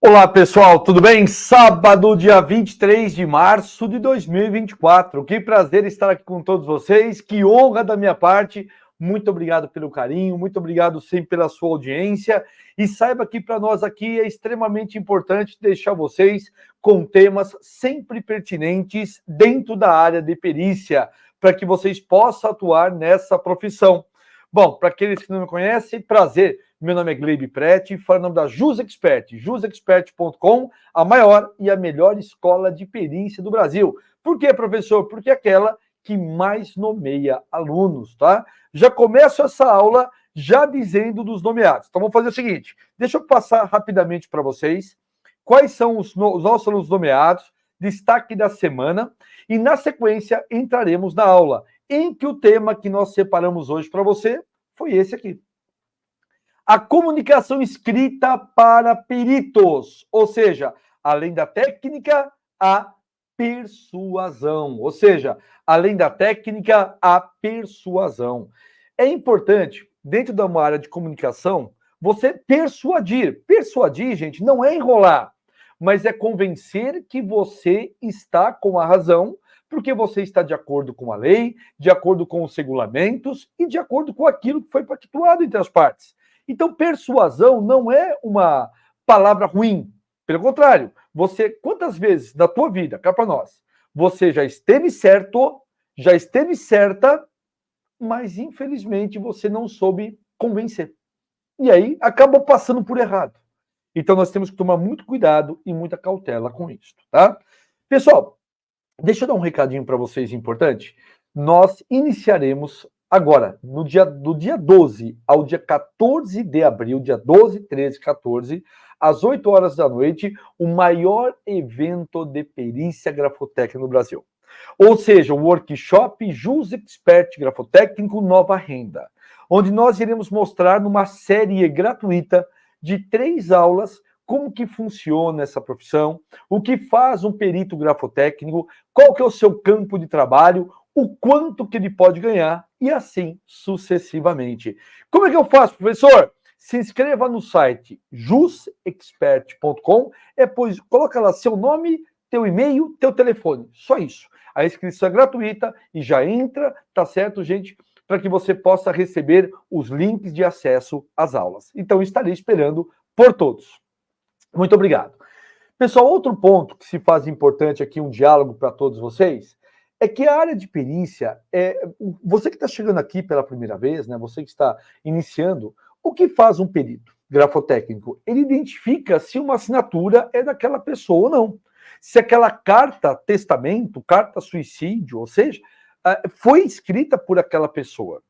Olá pessoal, tudo bem? Sábado, dia 23 de março de 2024. Que prazer estar aqui com todos vocês, que honra da minha parte. Muito obrigado pelo carinho, muito obrigado sempre pela sua audiência. E saiba que para nós aqui é extremamente importante deixar vocês com temas sempre pertinentes dentro da área de perícia, para que vocês possam atuar nessa profissão. Bom, para aqueles que não me conhecem, prazer. Meu nome é Gleibe Preti, falo em nome da JusExpert, jusexpert.com, a maior e a melhor escola de perícia do Brasil. Por quê, professor? Porque é aquela que mais nomeia alunos, tá? Já começo essa aula já dizendo dos nomeados. Então vamos fazer o seguinte, deixa eu passar rapidamente para vocês quais são os nossos alunos nomeados, destaque da semana, e na sequência entraremos na aula, em que o tema que nós separamos hoje para você foi esse aqui. A comunicação escrita para peritos, ou seja, além da técnica, a persuasão, ou seja, além da técnica, a persuasão. É importante, dentro de uma área de comunicação, você persuadir. Persuadir, gente, não é enrolar, mas é convencer que você está com a razão, porque você está de acordo com a lei, de acordo com os regulamentos e de acordo com aquilo que foi pactuado entre as partes. Então, persuasão não é uma palavra ruim. Pelo contrário, você, quantas vezes na tua vida, cá para nós, você já esteve certo, já esteve certa, mas infelizmente você não soube convencer. E aí acabou passando por errado. Então nós temos que tomar muito cuidado e muita cautela com isso, tá? Pessoal, deixa eu dar um recadinho para vocês importante. Nós iniciaremos agora, do dia 12 ao dia 14 de abril, dia 12, 13, 14, às 8 horas da noite, o maior evento de perícia grafotécnica no Brasil. Ou seja, o workshop JusExpert Grafotécnico Nova Renda, onde nós iremos mostrar numa série gratuita de 3 aulas como que funciona essa profissão, o que faz um perito grafotécnico, qual que é o seu campo de trabalho, o quanto que ele pode ganhar e assim sucessivamente. Como é que eu faço, professor? Se inscreva no site jusexpert.com, pois coloca lá seu nome, teu e-mail, teu telefone, só isso. A inscrição é gratuita e já entra, tá certo, gente? Para que você possa receber os links de acesso às aulas. Então, estarei esperando por todos. Muito obrigado. Pessoal, outro ponto que se faz importante aqui, um diálogo para todos vocês, é que a área de perícia, você que está chegando aqui pela primeira vez, né, você que está iniciando, o que faz um perito grafotécnico? Ele identifica se uma assinatura é daquela pessoa ou não. Se aquela carta testamento, carta suicídio, ou seja, foi escrita por aquela pessoa.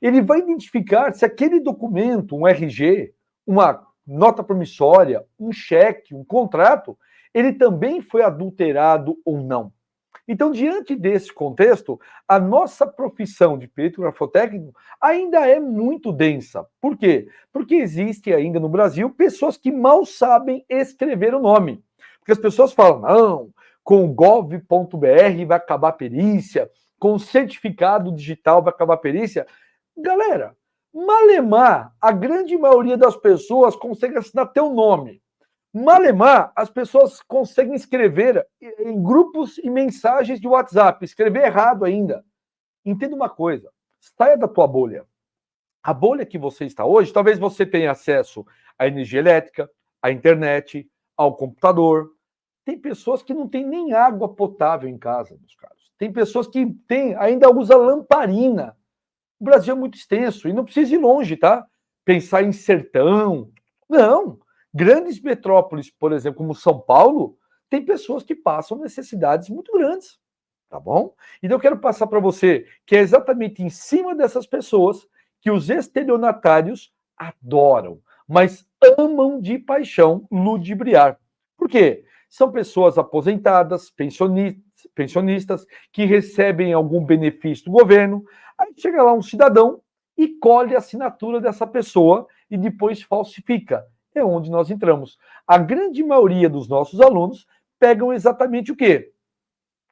Ele vai identificar se aquele documento, um RG, uma nota promissória, um cheque, um contrato, ele também foi adulterado ou não. Então, diante desse contexto, a nossa profissão de perito grafotécnico ainda é muito densa. Por quê? Porque existe ainda no Brasil pessoas que mal sabem escrever o nome. Porque as pessoas falam, não, com o gov.br vai acabar a perícia, com o certificado digital vai acabar a perícia. Galera, malemar, a grande maioria das pessoas consegue assinar teu nome. Malemar, as pessoas conseguem escrever em grupos e mensagens de WhatsApp, escrever errado ainda. Entenda uma coisa, saia da tua bolha. A bolha que você está hoje, talvez você tenha acesso à energia elétrica, à internet, ao computador. Tem pessoas que não têm nem água potável em casa, meus caros. Tem pessoas que ainda usam lamparina. O Brasil é muito extenso e não precisa ir longe, tá? Pensar em sertão. Não. Grandes metrópoles, por exemplo, como São Paulo, tem pessoas que passam necessidades muito grandes, tá bom? Então eu quero passar para você que é exatamente em cima dessas pessoas que os estelionatários adoram, mas amam de paixão ludibriar. Por quê? São pessoas aposentadas, pensionistas, que recebem algum benefício do governo. Aí chega lá um cidadão e colhe a assinatura dessa pessoa e depois falsifica. É onde nós entramos. A grande maioria dos nossos alunos pegam exatamente o quê?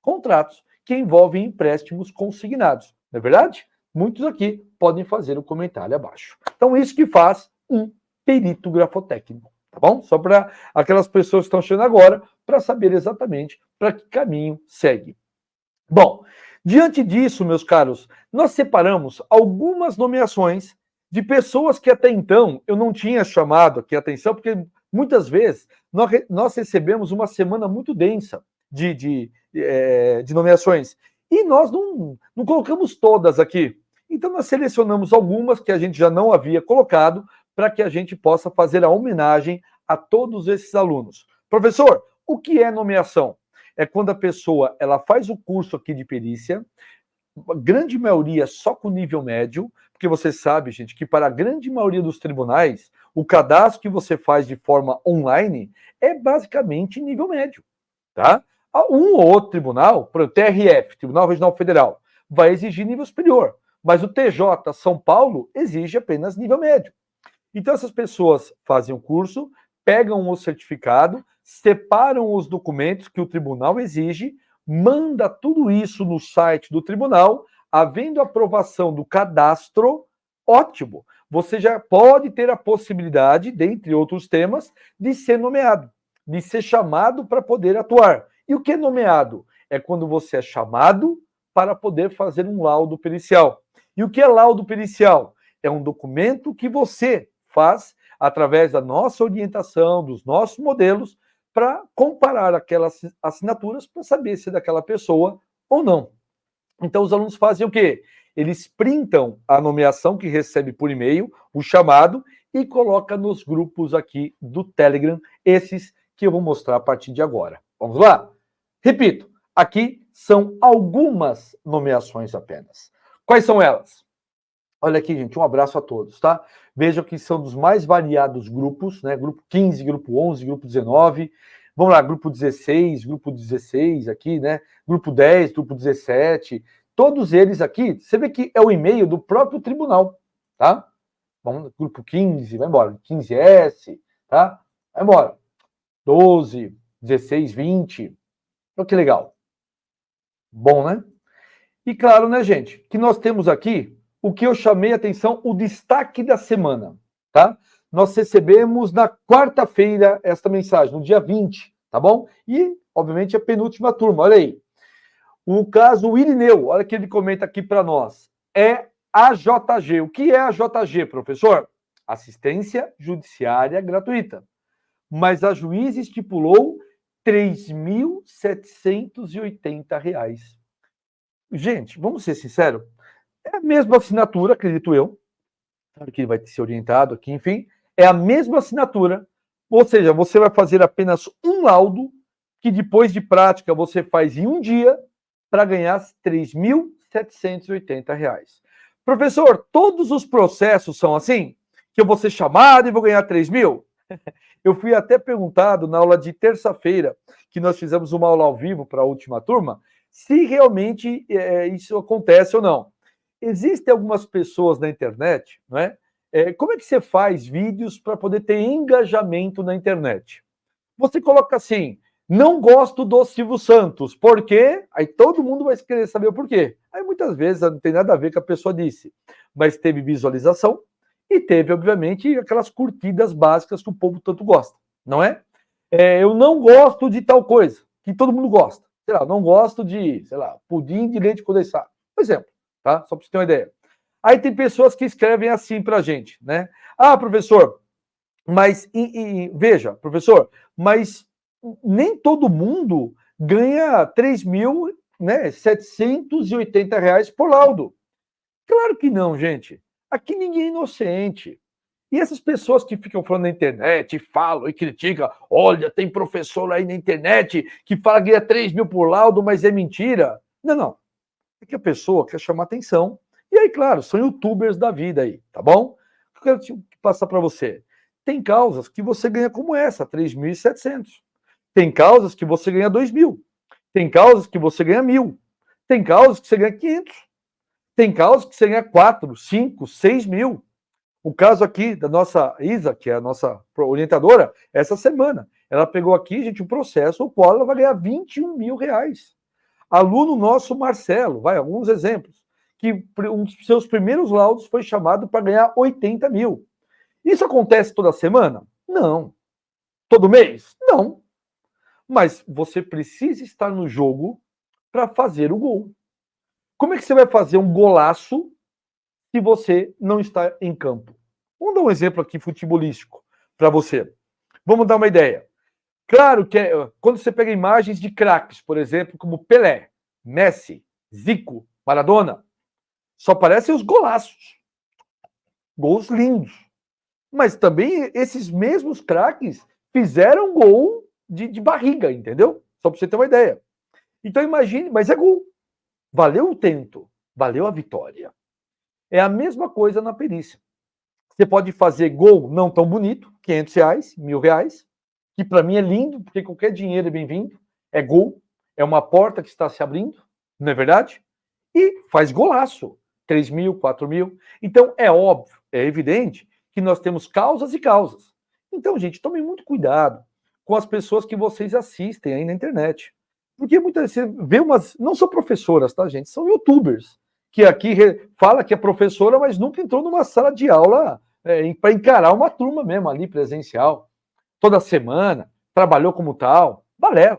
Contratos que envolvem empréstimos consignados. Não é verdade? Muitos aqui podem fazer o comentário abaixo. Então, isso que faz um perito grafotécnico. Tá bom? Só para aquelas pessoas que estão chegando agora, para saber exatamente para que caminho segue. Bom, diante disso, meus caros, nós separamos algumas nomeações de pessoas que até então eu não tinha chamado aqui a atenção, porque muitas vezes nós recebemos uma semana muito densa de nomeações e nós não colocamos todas aqui. Então nós selecionamos algumas que a gente já não havia colocado para que a gente possa fazer a homenagem a todos esses alunos. Professor, o que é nomeação? É quando a pessoa ela faz o curso aqui de perícia, a grande maioria só com nível médio, porque você sabe, gente, que para a grande maioria dos tribunais, o cadastro que você faz de forma online é basicamente nível médio, tá? Um ou outro tribunal, por exemplo, TRF, Tribunal Regional Federal, vai exigir nível superior, mas o TJ São Paulo exige apenas nível médio. Então essas pessoas fazem o curso, pegam o certificado, separam os documentos que o tribunal exige, manda tudo isso no site do tribunal, havendo aprovação do cadastro, ótimo. Você já pode ter a possibilidade, dentre outros temas, de ser nomeado, de ser chamado para poder atuar. E o que é nomeado? É quando você é chamado para poder fazer um laudo pericial. E o que é laudo pericial? É um documento que você faz através da nossa orientação, dos nossos modelos, para comparar aquelas assinaturas para saber se é daquela pessoa ou não. Então, os alunos fazem o quê? Eles printam a nomeação que recebe por e-mail, o chamado, e coloca nos grupos aqui do Telegram, esses que eu vou mostrar a partir de agora. Vamos lá? Repito, aqui são algumas nomeações apenas. Quais são elas? Olha aqui, gente, um abraço a todos, tá? Vejam que são dos mais variados grupos, né? Grupo 15, grupo 11, grupo 19. Vamos lá, grupo 16 aqui, né? Grupo 10, grupo 17. Todos eles aqui, você vê que é o e-mail do próprio tribunal, tá? Vamos, grupo 15, vai embora. 15S, tá? Vai embora. 12, 16, 20. Olha que legal. Bom, né? E claro, né, gente, que nós temos aqui o que eu chamei a atenção, o destaque da semana, tá? Nós recebemos na quarta-feira esta mensagem, no dia 20, tá bom? E, obviamente, a penúltima turma, olha aí. O caso Irineu, olha que ele comenta aqui para nós. É a JG. O que é a JG, professor? Assistência Judiciária Gratuita. Mas a juíza estipulou R$ 3.780. Gente, vamos ser sinceros, é a mesma assinatura, acredito eu. Claro que ele vai ser orientado aqui, enfim. É a mesma assinatura. Ou seja, você vai fazer apenas um laudo, que depois de prática você faz em um dia, para ganhar R$ 3.780. Professor, todos os processos são assim? Que eu vou ser chamado e vou ganhar 3 mil? Eu fui até perguntado na aula de terça-feira, que nós fizemos uma aula ao vivo para a última turma, se realmente isso acontece ou não. Existem algumas pessoas na internet, não é? Como é que você faz vídeos para poder ter engajamento na internet? Você coloca assim, não gosto do Silvio Santos, por quê? Aí todo mundo vai querer saber o porquê. Aí muitas vezes não tem nada a ver com o que a pessoa disse, mas teve visualização e teve, obviamente, aquelas curtidas básicas que o povo tanto gosta, não é? Eu não gosto de tal coisa, que todo mundo gosta. Sei lá, não gosto de, sei lá, pudim de leite condensado, por exemplo. Tá? Só para você ter uma ideia. Aí tem pessoas que escrevem assim para a gente, né? Ah, professor, mas veja, professor, mas nem todo mundo ganha R$ 3.780 por laudo. Claro que não, gente. Aqui ninguém é inocente. E essas pessoas que ficam falando na internet, falam e criticam, olha, tem professor aí na internet que fala que ganha 3 mil por laudo, mas é mentira. Não, não. É que a pessoa quer chamar atenção. E aí, claro, são youtubers da vida aí, tá bom? Eu quero passar para você. Tem causas que você ganha como essa, 3.700. Tem causas que você ganha 2.000. Tem causas que você ganha 1.000. Tem causas que você ganha 500. Tem causas que você ganha 4, 5, 6 mil. O caso aqui da nossa Isa, que é a nossa orientadora, essa semana, ela pegou aqui, gente, um processo, o qual ela vai ganhar 21 mil reais. Aluno nosso, Marcelo, vai, alguns exemplos, que um dos seus primeiros laudos foi chamado para ganhar 80 mil. Isso acontece toda semana? Não. todo mês? Não. Mas você precisa estar no jogo para fazer o gol. Como é que você vai fazer um golaço se você não está em campo? Vamos dar um exemplo aqui futebolístico para você. Vamos dar uma ideia. Claro que quando você pega imagens de craques, por exemplo, como Pelé, Messi, Zico, Maradona, só aparecem os golaços. Gols lindos. Mas também esses mesmos craques fizeram gol de barriga, entendeu? Só para você ter uma ideia. Então imagine, mas é gol. Valeu o tento, valeu a vitória. É a mesma coisa na perícia. Você pode fazer gol não tão bonito, R$500, R$1.000, que para mim é lindo, porque qualquer dinheiro é bem-vindo. É gol, é uma porta que está se abrindo, não é verdade? E faz golaço, 3.000, 4.000. Então é óbvio, é evidente que nós temos causas e causas. Então, gente, tomem muito cuidado com as pessoas que vocês assistem aí na internet. Porque muitas vezes você vê umas, não são professoras, tá, gente? São youtubers, que aqui fala que é professora, mas nunca entrou numa sala de aula para encarar uma turma mesmo ali, presencial. Toda semana, trabalhou como tal, balela.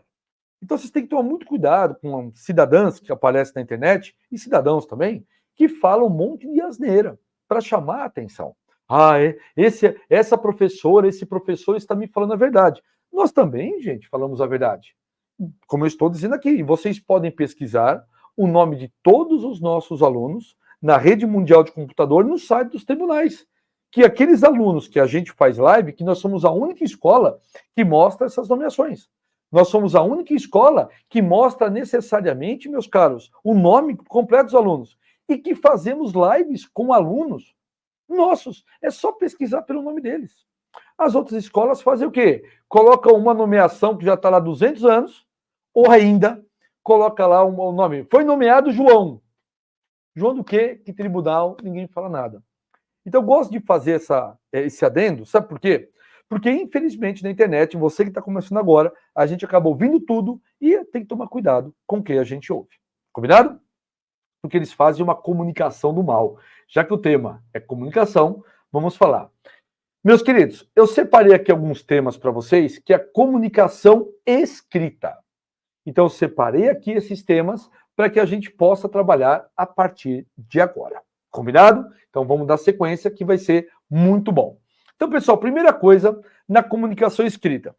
Então vocês têm que tomar muito cuidado com cidadãs que aparecem na internet, e cidadãos também, que falam um monte de asneira para chamar a atenção. Ah, essa professora, esse professor está me falando a verdade. Nós também, gente, falamos a verdade. Como eu estou dizendo aqui, vocês podem pesquisar o nome de todos os nossos alunos na rede mundial de computador no site dos tribunais. Que aqueles alunos que a gente faz live, que nós somos a única escola que mostra essas nomeações. Nós somos a única escola que mostra necessariamente, meus caros, o nome completo dos alunos. E que fazemos lives com alunos nossos. É só pesquisar pelo nome deles. As outras escolas fazem o quê? Colocam uma nomeação que já está lá há 200 anos, ou ainda coloca lá o nome. Foi nomeado João. João do quê? Que tribunal? Ninguém fala nada. Então eu gosto de fazer esse adendo, sabe por quê? Porque, infelizmente, na internet, você que está começando agora, a gente acaba ouvindo tudo e tem que tomar cuidado com o que a gente ouve. Combinado? Porque eles fazem uma comunicação do mal. Já que o tema é comunicação, vamos falar. Meus queridos, eu separei aqui alguns temas para vocês, que é a comunicação escrita. Então, eu separei aqui esses temas para que a gente possa trabalhar a partir de agora. Combinado? Então, vamos dar sequência, que vai ser muito bom. Então, pessoal, primeira coisa, na comunicação escrita.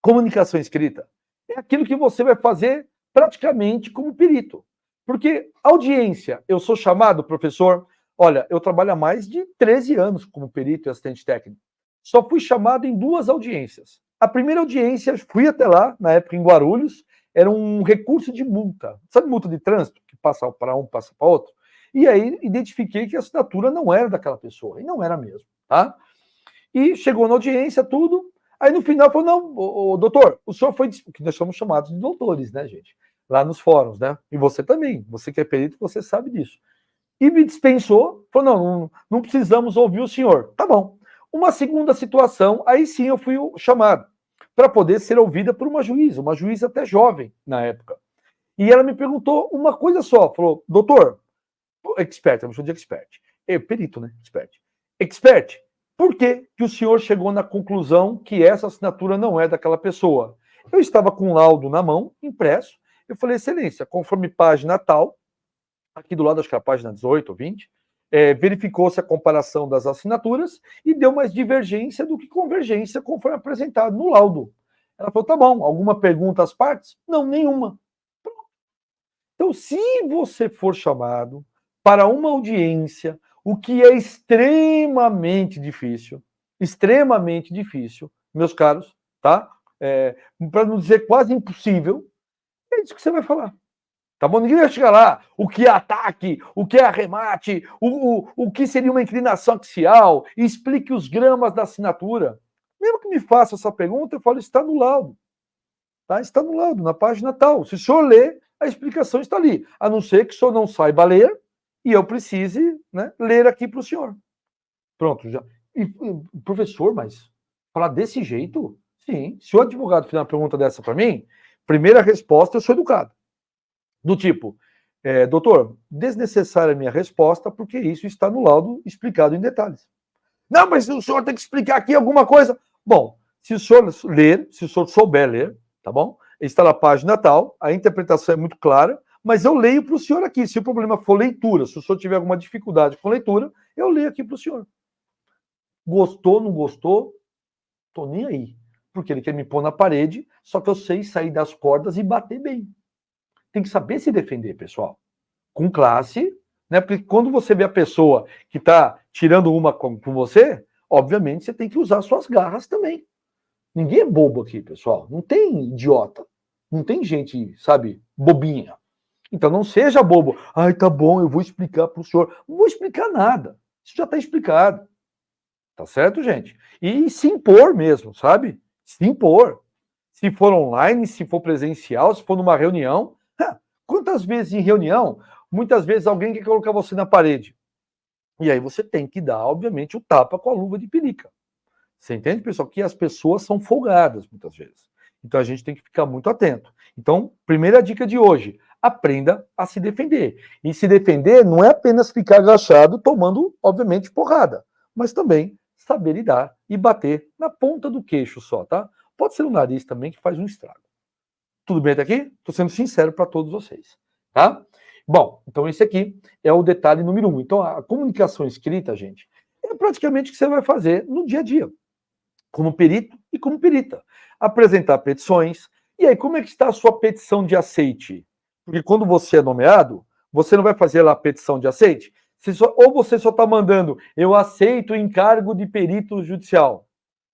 Comunicação escrita é aquilo que você vai fazer praticamente como perito. Porque audiência, eu sou chamado, professor, olha, eu trabalho há mais de 13 anos como perito e assistente técnico. Só fui chamado em 2 audiências. A primeira audiência, fui até lá, na época em Guarulhos, era um recurso de multa. Sabe multa de trânsito, que passa para um, passa para outro? E aí identifiquei que a assinatura não era daquela pessoa, e não era mesmo, tá? E chegou na audiência, tudo, aí no final falou, não, doutor, o senhor foi, que nós somos chamados de doutores, né, gente? Lá nos fóruns, né? E você também, você que é perito, você sabe disso. E me dispensou, falou, não precisamos ouvir o senhor. Tá bom. Uma segunda situação, aí sim eu fui chamado para poder ser ouvida por uma juíza até jovem na época. E ela me perguntou uma coisa só, falou, doutor, expert, eu me chamo de expert, perito, né, expert, por que o senhor chegou na conclusão que essa assinatura não é daquela pessoa? Eu estava com um laudo na mão, impresso, eu falei, excelência, conforme página tal, aqui do lado, acho que é a página 18 ou 20, verificou-se a comparação das assinaturas e deu mais divergência do que convergência conforme apresentado no laudo. Ela falou, tá bom, alguma pergunta às partes? Não, nenhuma. Então, se você for chamado para uma audiência, o que é extremamente difícil, meus caros, tá? Para não dizer quase impossível, é isso que você vai falar. Tá bom? Ninguém vai chegar lá, o que é ataque, o que é arremate, o que seria uma inclinação axial, e explique os gramas da assinatura. Mesmo que me faça essa pergunta, eu falo, está no laudo. Tá? Está no laudo, na página tal. Se o senhor ler, a explicação está ali. A não ser que o senhor não saiba ler e eu precise, né, ler aqui para o senhor. Pronto, já. E, professor, mas falar desse jeito? Sim. Se o advogado fizer uma pergunta dessa para mim, primeira resposta, eu sou educado. Do tipo, doutor, desnecessária a minha resposta, porque isso está no laudo explicado em detalhes. Não, mas o senhor tem que explicar aqui alguma coisa. Bom, Se o senhor ler, se o senhor souber ler, tá bom? Está na página tal, a interpretação é muito clara, mas eu leio para o senhor aqui. Se o problema for leitura, se o senhor tiver alguma dificuldade com leitura, eu leio aqui para o senhor. Gostou, não gostou? Tô nem aí. Porque ele quer me pôr na parede, só que eu sei sair das cordas e bater bem. Tem que saber se defender, pessoal. Com classe, né? Porque quando você vê a pessoa que está tirando uma com você, obviamente você tem que usar suas garras também. Ninguém é bobo aqui, pessoal. Não tem idiota. Não tem gente, sabe, bobinha. Então não seja bobo. Ai, tá bom, eu vou explicar para o senhor. Não vou explicar nada. Isso já está explicado. Tá certo, gente? E se impor mesmo, sabe? Se impor. Se for online, se for presencial, se for numa reunião. Quantas vezes em reunião, muitas vezes alguém quer colocar você na parede. E aí você tem que dar, obviamente, o tapa com a luva de pelica. Você entende, pessoal? Que as pessoas são folgadas, muitas vezes. Então a gente tem que ficar muito atento. Então, primeira dica de hoje, aprenda a se defender. E se defender não é apenas ficar agachado tomando, obviamente, porrada, mas também saber lidar e bater na ponta do queixo só, tá? Pode ser no nariz também, que faz um estrago. Tudo bem até aqui? Estou sendo sincero para todos vocês, tá? Bom, então esse aqui é o detalhe número 1. Então a comunicação escrita, gente, é praticamente o que você vai fazer no dia a dia, como perito e como perita. Apresentar petições. E aí, como é que está a sua petição de aceite? Porque quando você é nomeado, você não vai fazer lá a petição de aceite? Ou você só está mandando, eu aceito o encargo de perito judicial.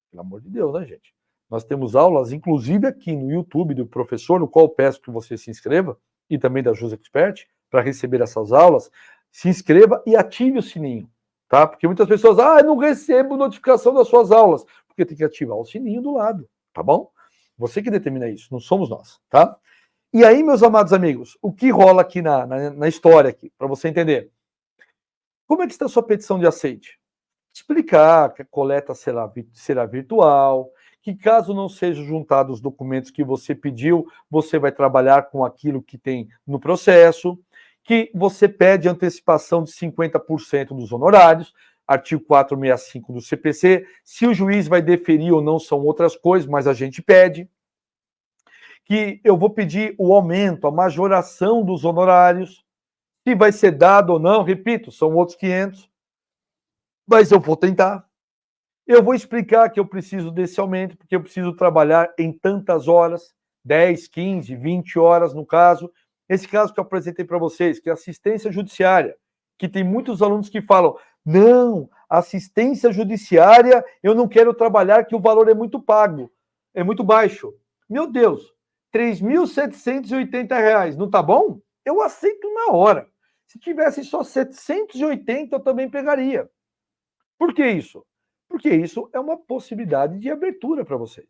Pelo amor de Deus, né, gente? Nós temos aulas, inclusive aqui no YouTube do professor, no qual peço que você se inscreva, e também da Jus Expert, para receber essas aulas. Se inscreva e ative o sininho, tá? Porque muitas pessoas, eu não recebo notificação das suas aulas, porque tem que ativar o sininho do lado, tá bom? Você que determina isso, não somos nós, tá? E aí, meus amados amigos, o que rola aqui na história aqui, para você entender? Como é que está a sua petição de aceite? Explicar que a coleta será virtual, que caso não sejam juntados os documentos que você pediu, você vai trabalhar com aquilo que tem no processo, que você pede antecipação de 50% dos honorários, artigo 465 do CPC, se o juiz vai deferir ou não são outras coisas, mas a gente pede, que eu vou pedir o aumento, a majoração dos honorários, se vai ser dado ou não, repito, são outros 500, mas eu vou tentar. Eu vou explicar que eu preciso desse aumento, porque eu preciso trabalhar em tantas horas, 10, 15, 20 horas no caso. Esse caso que eu apresentei para vocês, que é assistência judiciária, que tem muitos alunos que falam, não, assistência judiciária eu não quero trabalhar, que o valor é muito pago, é muito baixo. Meu Deus, R$ 3.780, não tá bom? Eu aceito na hora. Se tivesse só 780, eu também pegaria. Por que isso? Porque isso é uma possibilidade de abertura para vocês.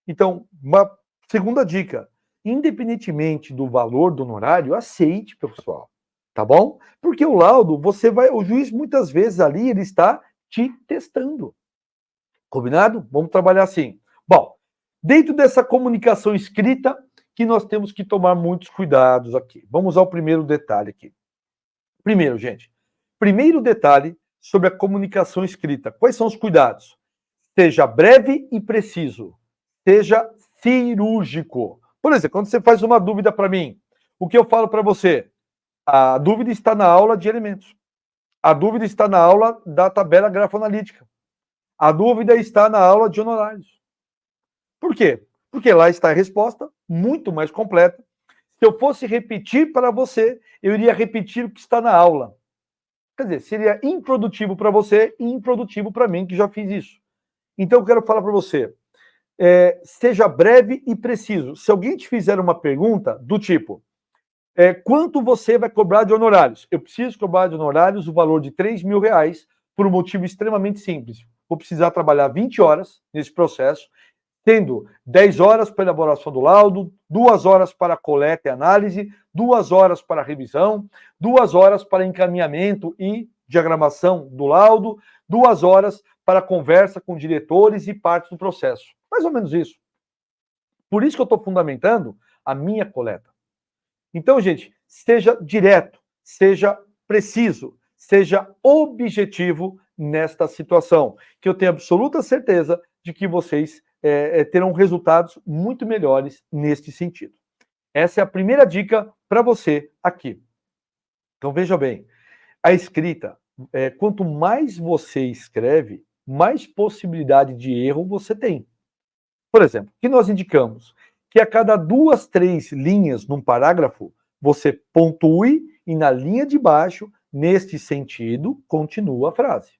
Então, uma segunda dica, independentemente do valor do honorário, aceite, pessoal, tá bom? Porque o laudo, o juiz muitas vezes ali, ele está te testando. Combinado? Vamos trabalhar assim. Bom, dentro dessa comunicação escrita, que nós temos que tomar muitos cuidados aqui. Vamos ao primeiro detalhe aqui. Primeiro, gente, primeiro detalhe sobre a comunicação escrita. Quais são os cuidados? Seja breve e preciso. Seja cirúrgico. Por exemplo, quando você faz uma dúvida para mim, o que eu falo para você? A dúvida está na aula de elementos. A dúvida está na aula da tabela grafoanalítica. A dúvida está na aula de honorários. Por quê? Porque lá está a resposta, muito mais completa. Se eu fosse repetir para você, eu iria repetir o que está na aula. Quer dizer, seria improdutivo para você e improdutivo para mim, que já fiz isso. Então, eu quero falar para você, seja breve e preciso. Se alguém te fizer uma pergunta do tipo, quanto você vai cobrar de honorários? Eu preciso cobrar de honorários o valor de R$3.000 por um motivo extremamente simples. Vou precisar trabalhar 20 horas nesse processo, tendo 10 horas para elaboração do laudo, 2 horas para coleta e análise, 2 horas para revisão, 2 horas para encaminhamento e diagramação do laudo, 2 horas para conversa com diretores e partes do processo. Mais ou menos isso. Por isso que eu estou fundamentando a minha coleta. Então, gente, seja direto, seja preciso, seja objetivo nesta situação, que eu tenho absoluta certeza de que vocês terão resultados muito melhores neste sentido. Essa é a primeira dica para você aqui. Então veja bem, a escrita, quanto mais você escreve, mais possibilidade de erro você tem. Por exemplo, o que nós indicamos? Que a cada 2, 3 linhas num parágrafo, você pontue e na linha de baixo, neste sentido, continua a frase.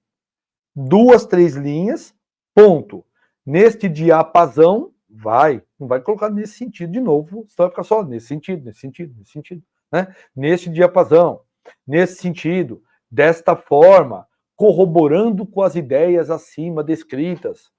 2, 3 linhas, ponto. Neste diapasão, não vai colocar nesse sentido de novo, você vai ficar só nesse sentido, nesse sentido, nesse sentido. Né? Neste diapasão, nesse sentido, desta forma, corroborando com as ideias acima descritas.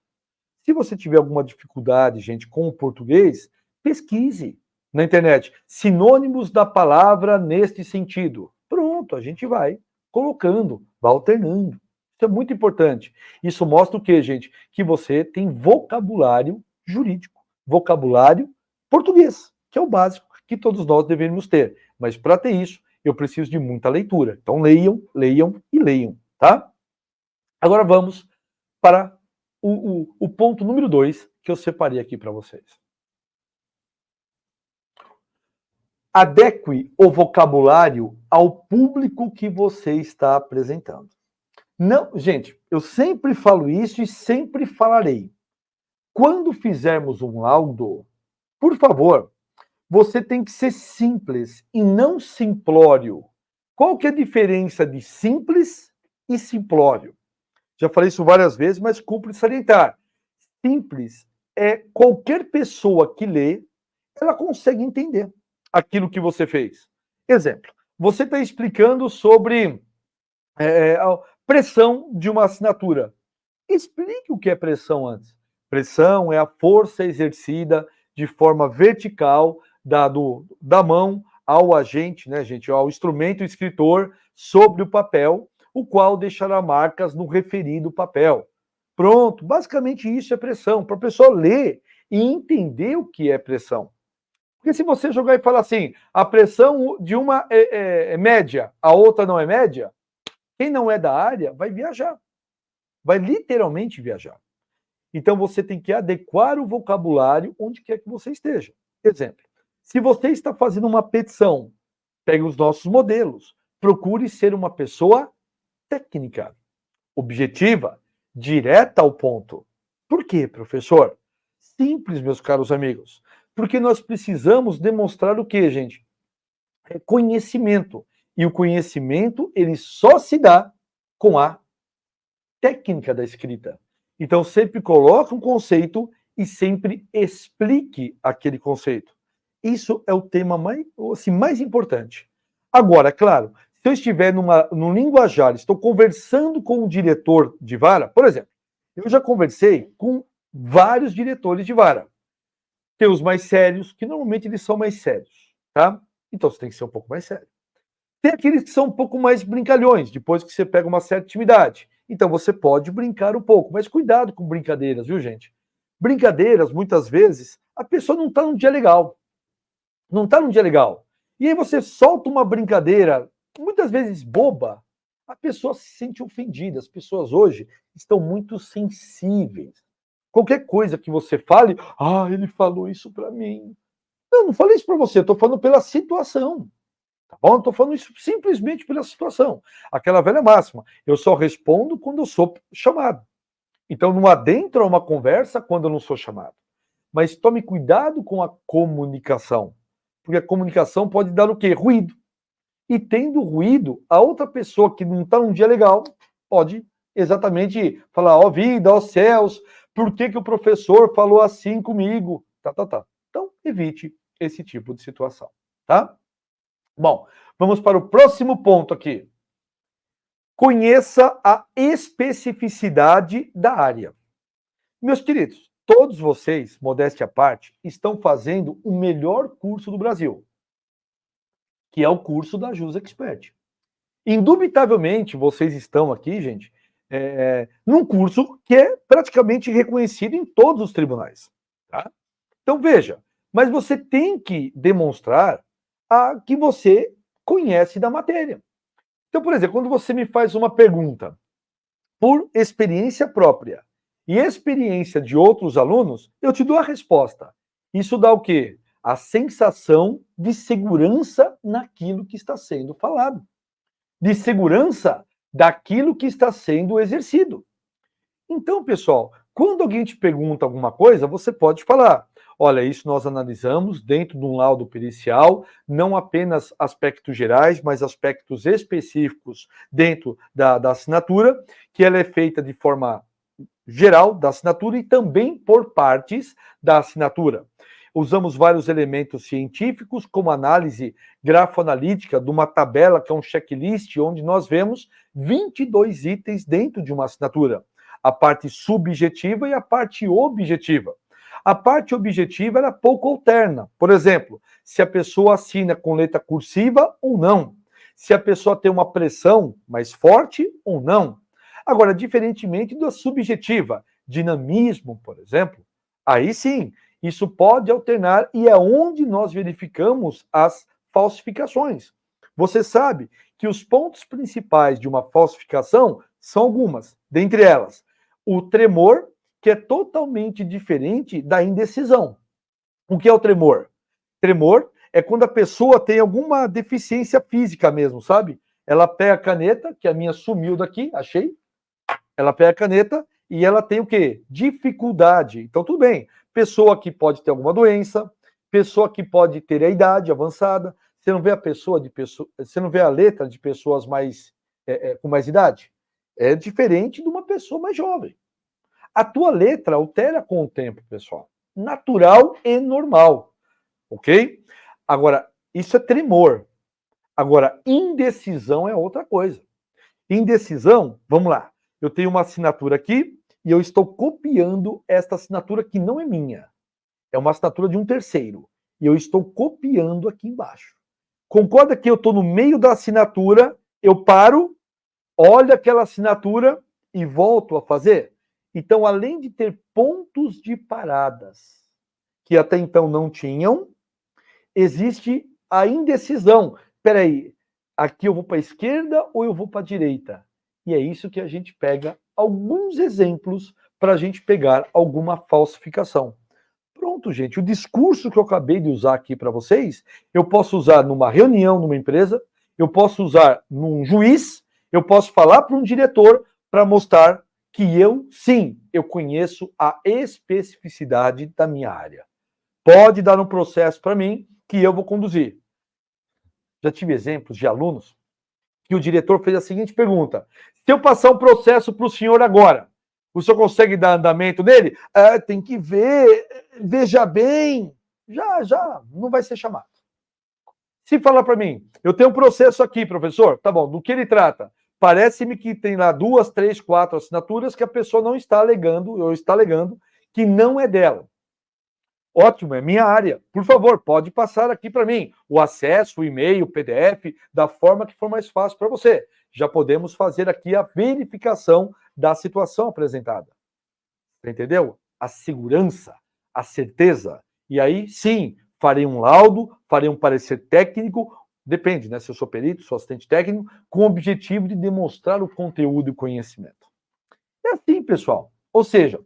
Se você tiver alguma dificuldade, gente, com o português, pesquise na internet sinônimos da palavra neste sentido. Pronto, a gente vai colocando, vai alternando. Isso é muito importante. Isso mostra o quê, gente? Que você tem vocabulário jurídico, vocabulário português, que é o básico que todos nós devemos ter. Mas para ter isso, eu preciso de muita leitura. Então leiam, leiam e leiam, tá? Agora vamos para o ponto número 2 que eu separei aqui para vocês. Adeque o vocabulário ao público que você está apresentando. Não, gente, eu sempre falo isso e sempre falarei. Quando fizermos um laudo, por favor, você tem que ser simples e não simplório. Qual que é a diferença de simples e simplório? Já falei isso várias vezes, mas cumpre salientar. Simples é qualquer pessoa que lê, ela consegue entender aquilo que você fez. Exemplo, você está explicando sobre a pressão de uma assinatura. Explique o que é pressão antes. Pressão é a força exercida de forma vertical da mão ao agente, né, gente, ao instrumento escritor sobre o papel, o qual deixará marcas no referido papel. Pronto, basicamente isso é pressão, para a pessoa ler e entender o que é pressão. Porque se você jogar e falar assim, a pressão de uma é média, a outra não é média, quem não é da área vai viajar, vai literalmente viajar. Então você tem que adequar o vocabulário onde quer que você esteja. Exemplo, se você está fazendo uma petição, pegue os nossos modelos, procure ser uma pessoa técnica, objetiva, direta ao ponto. Por quê, professor? Simples, meus caros amigos. Porque nós precisamos demonstrar o quê, gente? É conhecimento. E o conhecimento, ele só se dá com a técnica da escrita. Então, sempre coloque um conceito e sempre explique aquele conceito. Isso é o tema mais importante. Agora, claro, se eu estiver num linguajar, estou conversando com um diretor de vara, por exemplo, eu já conversei com vários diretores de vara. Tem os mais sérios, que normalmente eles são mais sérios, tá? Então você tem que ser um pouco mais sério. Tem aqueles que são um pouco mais brincalhões, depois que você pega uma certa intimidade. Então você pode brincar um pouco, mas cuidado com brincadeiras, viu, gente? Brincadeiras, muitas vezes, a pessoa não está num dia legal. Não está num dia legal. E aí você solta uma brincadeira, muitas vezes boba, a pessoa se sente ofendida. As pessoas hoje estão muito sensíveis. Qualquer coisa que você fale, ele falou isso para mim. Não falei isso para você, estou falando pela situação. Tá bom? Estou falando isso simplesmente pela situação. Aquela velha máxima, eu só respondo quando eu sou chamado. Então não adentro uma conversa quando eu não sou chamado. Mas tome cuidado com a comunicação. Porque a comunicação pode dar o quê? Ruído. E tendo ruído, a outra pessoa que não está num dia legal pode exatamente falar, ó vida, ó céus, por que o professor falou assim comigo? Tá. Então, evite esse tipo de situação, tá? Bom, vamos para o próximo ponto aqui. Conheça a especificidade da área. Meus queridos, todos vocês, modéstia à parte, estão fazendo o melhor curso do Brasil, que é o curso da Jus Expert. Indubitavelmente, vocês estão aqui, gente, num curso que é praticamente reconhecido em todos os tribunais. Tá? Então, veja, mas você tem que demonstrar que você conhece da matéria. Então, por exemplo, quando você me faz uma pergunta por experiência própria e experiência de outros alunos, eu te dou a resposta. Isso dá o quê? A sensação de segurança naquilo que está sendo falado, de segurança daquilo que está sendo exercido. Então, pessoal, quando alguém te pergunta alguma coisa, você pode falar: olha, isso nós analisamos dentro de um laudo pericial, não apenas aspectos gerais, mas aspectos específicos dentro da assinatura, que ela é feita de forma geral da assinatura e também por partes da assinatura. Usamos vários elementos científicos, como análise grafoanalítica de uma tabela, que é um checklist, onde nós vemos 22 itens dentro de uma assinatura. A parte subjetiva e a parte objetiva. A parte objetiva era pouco alterna. Por exemplo, se a pessoa assina com letra cursiva ou não. Se a pessoa tem uma pressão mais forte ou não. Agora, diferentemente da subjetiva, dinamismo, por exemplo, aí sim, isso pode alternar e é onde nós verificamos as falsificações. Você sabe que os pontos principais de uma falsificação são algumas, dentre elas, o tremor, que é totalmente diferente da indecisão. O que é o tremor? Tremor é quando a pessoa tem alguma deficiência física mesmo, sabe? Ela pega a caneta, que a minha sumiu daqui, achei. Ela pega a caneta e ela tem o quê? Dificuldade. Então, tudo bem. Pessoa que pode ter alguma doença, pessoa que pode ter a idade avançada. Você não vê a você não vê a letra de pessoas mais com mais idade? É diferente de uma pessoa mais jovem. A tua letra altera com o tempo, pessoal. Natural e normal. Ok? Agora, isso é tremor. Agora, indecisão é outra coisa. Indecisão, vamos lá. Eu tenho uma assinatura aqui e eu estou copiando esta assinatura que não é minha. É uma assinatura de um terceiro. E eu estou copiando aqui embaixo. Concorda que eu estou no meio da assinatura, eu paro, olho aquela assinatura e volto a fazer? Então, além de ter pontos de paradas que até então não tinham, existe a indecisão. Espera aí, aqui eu vou para a esquerda ou eu vou para a direita? E é isso que a gente pega alguns exemplos para a gente pegar alguma falsificação. Pronto, gente. O discurso que eu acabei de usar aqui para vocês, eu posso usar numa reunião, numa empresa, eu posso usar num juiz, eu posso falar para um diretor para mostrar que eu, sim, eu conheço a especificidade da minha área. Pode dar um processo para mim que eu vou conduzir. Já tive exemplos de alunos que o diretor fez a seguinte pergunta: se eu passar um processo para o senhor agora, o senhor consegue dar andamento nele? Tem que ver, veja bem. Já, não vai ser chamado. Se falar para mim, eu tenho um processo aqui, professor, tá bom, do que ele trata? Parece-me que tem lá 2, 3, 4 assinaturas que a pessoa não está alegando, ou está alegando, que não é dela. Ótimo, é minha área. Por favor, pode passar aqui para mim o acesso, o e-mail, o PDF, da forma que for mais fácil para você. Já podemos fazer aqui a verificação da situação apresentada. Entendeu? A segurança, a certeza. E aí, sim, farei um laudo, farei um parecer técnico, depende, né? Se eu sou perito, sou assistente técnico, com o objetivo de demonstrar o conteúdo e o conhecimento. É assim, pessoal. Ou seja,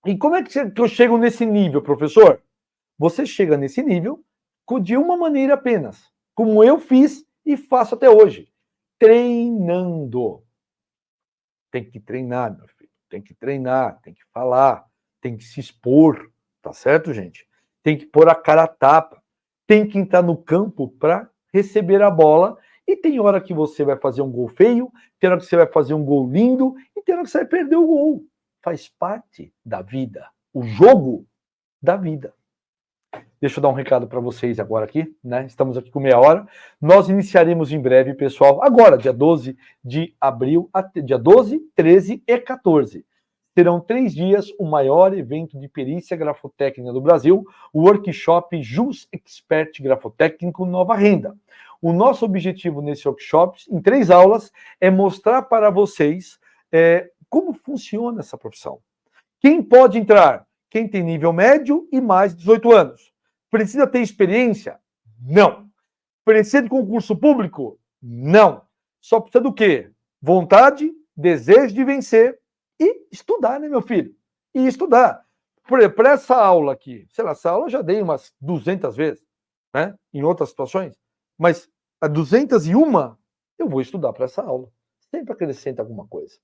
e como é que eu chego nesse nível, professor? Você chega nesse nível de uma maneira apenas, como eu fiz e faço até hoje, treinando. Tem que treinar, meu filho. Tem que treinar, tem que falar, tem que se expor, tá certo, gente? Tem que pôr a cara a tapa, tem que entrar no campo para receber a bola. E tem hora que você vai fazer um gol feio, tem hora que você vai fazer um gol lindo, e tem hora que você vai perder o gol. Faz parte da vida, o jogo da vida. Deixa eu dar um recado para vocês agora aqui, né? Estamos aqui com meia hora. Nós iniciaremos em breve, pessoal, agora, dia 12 de abril, dia 12, 13 e 14. Serão 3 dias o maior evento de perícia grafotécnica do Brasil, o workshop Jus Expert Grafotécnico Nova Renda. O nosso objetivo nesse workshop, em 3 aulas, é mostrar para vocês como funciona essa profissão. Quem pode entrar? Quem tem nível médio e mais de 18 anos. Precisa ter experiência? Não. Precisa de concurso público? Não. Só precisa do quê? Vontade, desejo de vencer e estudar, né, meu filho? E estudar. Por exemplo, para essa aula aqui, sei lá, essa aula eu já dei umas 200 vezes, né? Em outras situações, mas a 201 eu vou estudar para essa aula. Sempre acrescenta alguma coisa.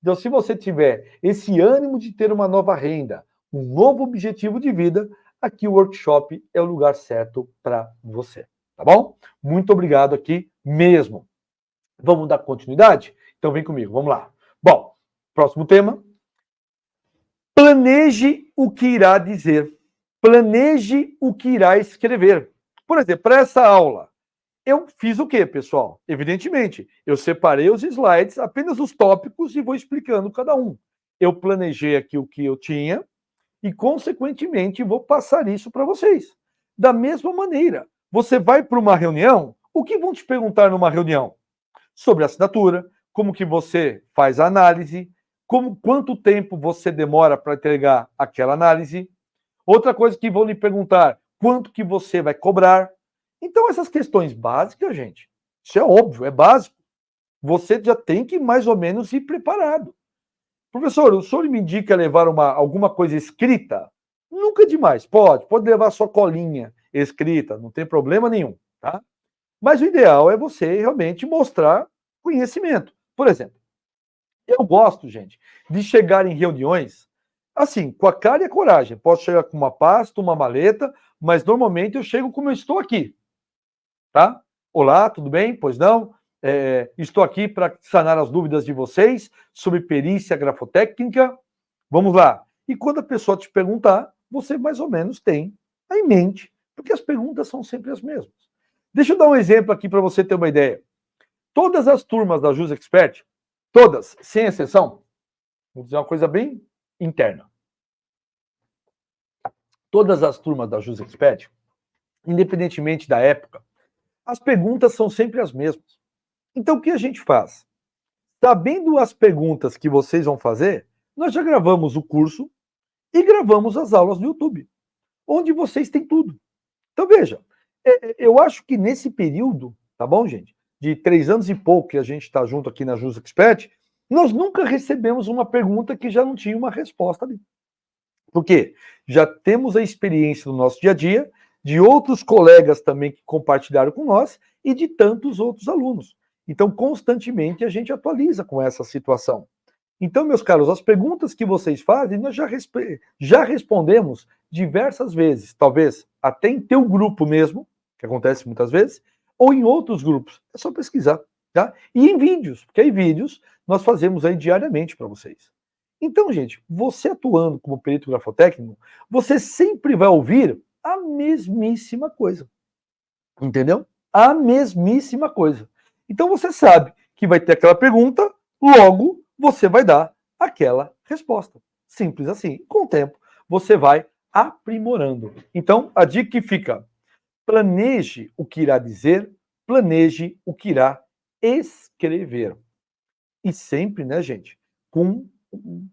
Então, se você tiver esse ânimo de ter uma nova renda, um novo objetivo de vida, aqui o workshop é o lugar certo para você, tá bom? Muito obrigado aqui mesmo. Vamos dar continuidade? Então vem comigo, vamos lá. Bom, próximo tema. Planeje o que irá dizer. Planeje o que irá escrever. Por exemplo, para essa aula, eu fiz o quê, pessoal? Evidentemente, eu separei os slides, apenas os tópicos, e vou explicando cada um. Eu planejei aqui o que eu tinha e, consequentemente, vou passar isso para vocês. Da mesma maneira, você vai para uma reunião, o que vão te perguntar numa reunião? Sobre a assinatura, como que você faz a análise, quanto tempo você demora para entregar aquela análise. Outra coisa que vão lhe perguntar, quanto que você vai cobrar. Então, essas questões básicas, gente, isso é óbvio, é básico. Você já tem que mais ou menos ir preparado. Professor, o senhor me indica levar alguma coisa escrita? Nunca é demais. Pode levar sua colinha escrita, não tem problema nenhum, tá? Mas o ideal é você realmente mostrar conhecimento. Por exemplo, eu gosto, gente, de chegar em reuniões assim, com a cara e a coragem. Posso chegar com uma pasta, uma maleta, mas normalmente eu chego como eu estou aqui, tá? Olá, tudo bem? Pois não? Estou aqui para sanar as dúvidas de vocês sobre perícia grafotécnica. Vamos lá. E quando a pessoa te perguntar, você mais ou menos tem em mente, porque as perguntas são sempre as mesmas. Deixa eu dar um exemplo aqui para você ter uma ideia. Todas as turmas da Jus Expert, todas, sem exceção, vou dizer uma coisa bem interna. Todas as turmas da Jus Expert, independentemente da época, as perguntas são sempre as mesmas. Então, o que a gente faz? Sabendo as perguntas que vocês vão fazer, nós já gravamos o curso e gravamos as aulas no YouTube, onde vocês têm tudo. Então, veja, eu acho que nesse período, tá bom, gente? De 3 anos e pouco que a gente está junto aqui na Jus Expert, nós nunca recebemos uma pergunta que já não tinha uma resposta ali. Por quê? Já temos a experiência no nosso dia a dia, de outros colegas também que compartilharam com nós e de tantos outros alunos. Então, constantemente a gente atualiza com essa situação. Então, meus caros, as perguntas que vocês fazem, nós já respondemos diversas vezes, talvez até em teu grupo mesmo, que acontece muitas vezes, ou em outros grupos. É só pesquisar, tá? E em vídeos, porque em vídeos nós fazemos aí diariamente para vocês. Então, gente, você atuando como perito grafotécnico, você sempre vai ouvir a mesmíssima coisa. Entendeu? A mesmíssima coisa. Então você sabe que vai ter aquela pergunta, logo você vai dar aquela resposta. Simples assim. Com o tempo, você vai aprimorando. Então, a dica que fica: planeje o que irá dizer, planeje o que irá escrever. E sempre, né, gente, com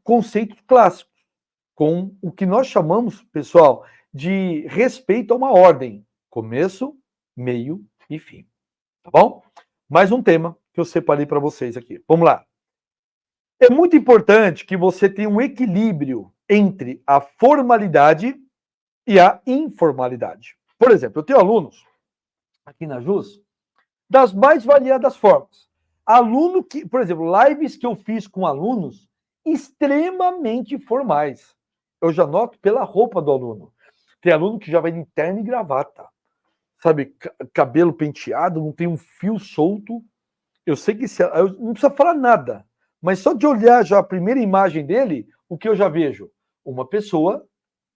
conceitos clássicos, com o que nós chamamos, pessoal, de respeito a uma ordem: começo, meio e fim. Tá bom? Mais um tema que eu separei para vocês aqui. Vamos lá. É muito importante que você tenha um equilíbrio entre a formalidade e a informalidade. Por exemplo, eu tenho alunos aqui na JUS das mais variadas formas. Aluno que, por exemplo, lives que eu fiz com alunos extremamente formais. Eu já noto pela roupa do aluno. Tem aluno que já vai de terno e gravata. Sabe, cabelo penteado, não tem um fio solto. Eu sei que eu não precisa falar nada, mas só de olhar já a primeira imagem dele, o que eu já vejo? Uma pessoa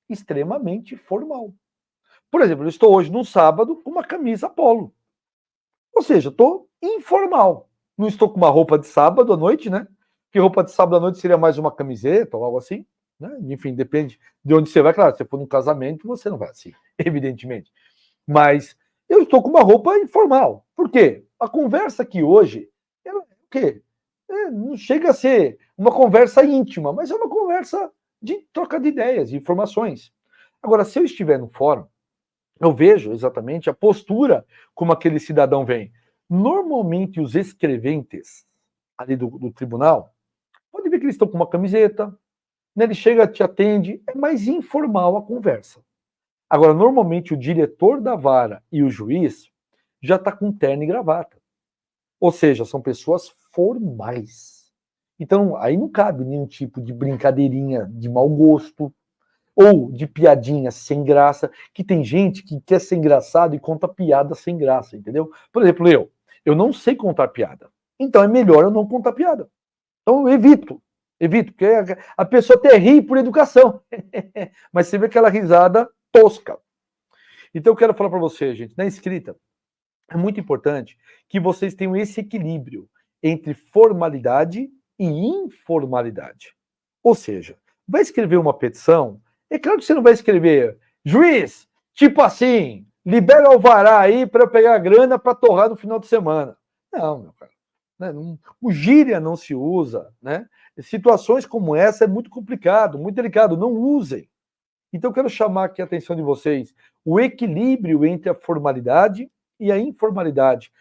extremamente formal. Por exemplo, eu estou hoje num sábado com uma camisa polo. Ou seja, estou informal. Não estou com uma roupa de sábado à noite, né? Porque roupa de sábado à noite seria mais uma camiseta ou algo assim. Né? Enfim, depende de onde você vai. Claro, se você for num casamento, você não vai assim, evidentemente. Mas eu estou com uma roupa informal. Por quê? A conversa aqui hoje, ela é o quê? Não chega a ser uma conversa íntima, mas é uma conversa de troca de ideias, de informações. Agora, se eu estiver no fórum, eu vejo exatamente a postura como aquele cidadão vem. Normalmente, os escreventes ali do tribunal, pode ver que eles estão com uma camiseta, né? Ele chega, te atende, é mais informal a conversa. Agora, normalmente o diretor da vara e o juiz já está com terno e gravata. Ou seja, são pessoas formais. Então, aí não cabe nenhum tipo de brincadeirinha de mau gosto ou de piadinha sem graça, que tem gente que quer ser engraçado e conta piada sem graça, entendeu? Por exemplo, eu não sei contar piada. Então é melhor eu não contar piada. Então eu evito, porque a pessoa até ri por educação, mas você vê aquela risada tosca. Então eu quero falar para você, gente, na escrita, é muito importante que vocês tenham esse equilíbrio entre formalidade e informalidade. Ou seja, vai escrever uma petição, é claro que você não vai escrever, juiz, tipo assim, libera o alvará aí para eu pegar a grana para torrar no final de semana. Não, meu cara. Né? O gíria não se usa, né? Situações como essa é muito complicado, muito delicado, não usem. Então eu quero chamar aqui a atenção de vocês, o equilíbrio entre a formalidade e a informalidade.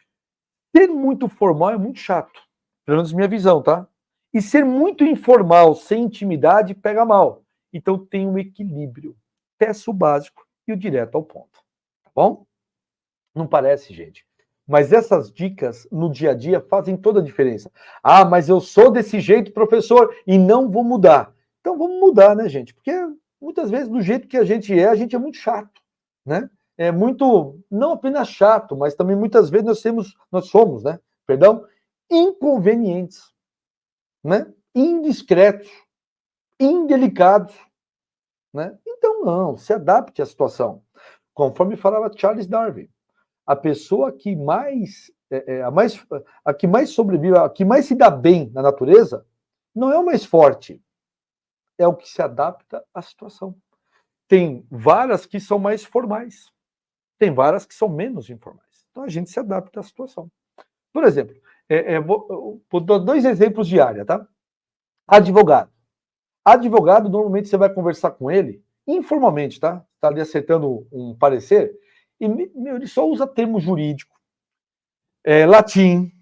Ser muito formal é muito chato, pelo menos minha visão, tá? E ser muito informal, sem intimidade, pega mal. Então tem um equilíbrio. Peça o básico e o direto ao ponto. Tá bom? Não parece, gente. Mas essas dicas no dia a dia fazem toda a diferença. Ah, mas eu sou desse jeito, professor, e não vou mudar. Então vamos mudar, né, gente? Porque muitas vezes, do jeito que a gente é muito chato, né? É muito, não apenas chato, mas também muitas vezes nós somos, né? Perdão, inconvenientes, né? Indiscretos, indelicados, né? Então não, se adapte à situação. Conforme falava Charles Darwin, a pessoa que mais, a que mais sobrevive, a que mais se dá bem na natureza, não é o mais forte, é o que se adapta à situação. Tem varas que são mais formais, tem varas que são menos informais. Então a gente se adapta à situação. Por exemplo, vou dar 2 exemplos de área, tá? Advogado. Advogado, normalmente você vai conversar com ele informalmente, tá? Está ali acertando um parecer, e ele só usa termo jurídico, latim,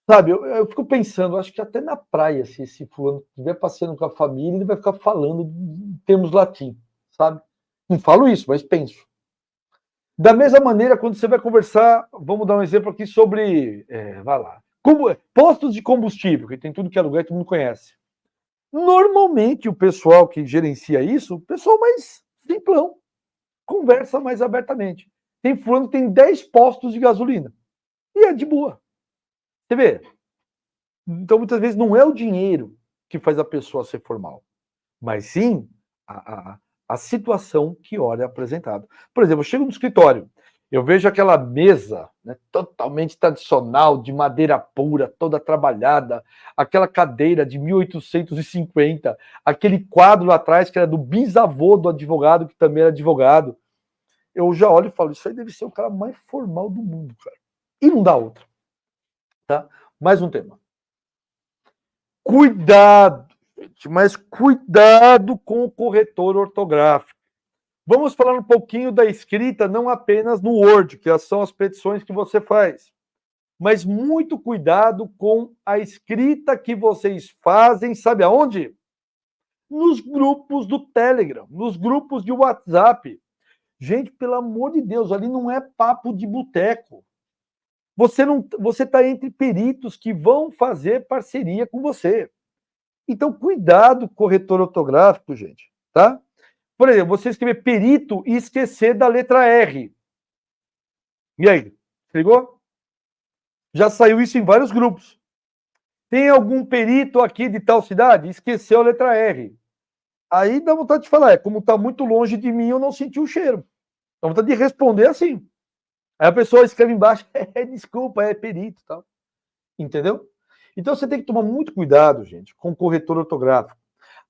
sabe? Eu fico pensando, acho que até na praia, se esse fulano estiver passeando com a família, ele vai ficar falando em termos latim, sabe? Não falo isso, mas penso. Da mesma maneira, quando você vai conversar, vamos dar um exemplo aqui sobre, vai lá, postos de combustível, que tem tudo que é lugar e todo mundo conhece. Normalmente, o pessoal que gerencia isso, o pessoal mais simplão, conversa mais abertamente. Tem fulano que tem 10 postos de gasolina. E é de boa. Você vê? Então, muitas vezes, não é o dinheiro que faz a pessoa ser formal, mas sim a situação que ora é apresentada. Por exemplo, eu chego no escritório, eu vejo aquela mesa, né, totalmente tradicional, de madeira pura, toda trabalhada, aquela cadeira de 1850, aquele quadro lá atrás que era do bisavô do advogado, que também era advogado. Eu já olho e falo, isso aí deve ser o cara mais formal do mundo, cara. E não dá outra. Tá? Mais um tema. Cuidado, gente, mas cuidado com o corretor ortográfico. Vamos falar um pouquinho da escrita, não apenas no Word, que são as petições que você faz, mas muito cuidado com a escrita que vocês fazem, sabe aonde? Nos grupos do Telegram, nos grupos de WhatsApp. Gente, pelo amor de Deus, ali não é papo de boteco. Você está entre peritos que vão fazer parceria com você. Então, cuidado com o corretor ortográfico, gente, tá? Por exemplo, você escrever perito e esquecer da letra R. E aí? Ligou? Já saiu isso em vários grupos. Tem algum perito aqui de tal cidade? Esqueceu a letra R. Aí dá vontade de falar, como está muito longe de mim, eu não senti o cheiro. Dá vontade de responder assim. Aí a pessoa escreve embaixo, desculpa, é perito e tal. Entendeu? Então você tem que tomar muito cuidado, gente, com o corretor ortográfico.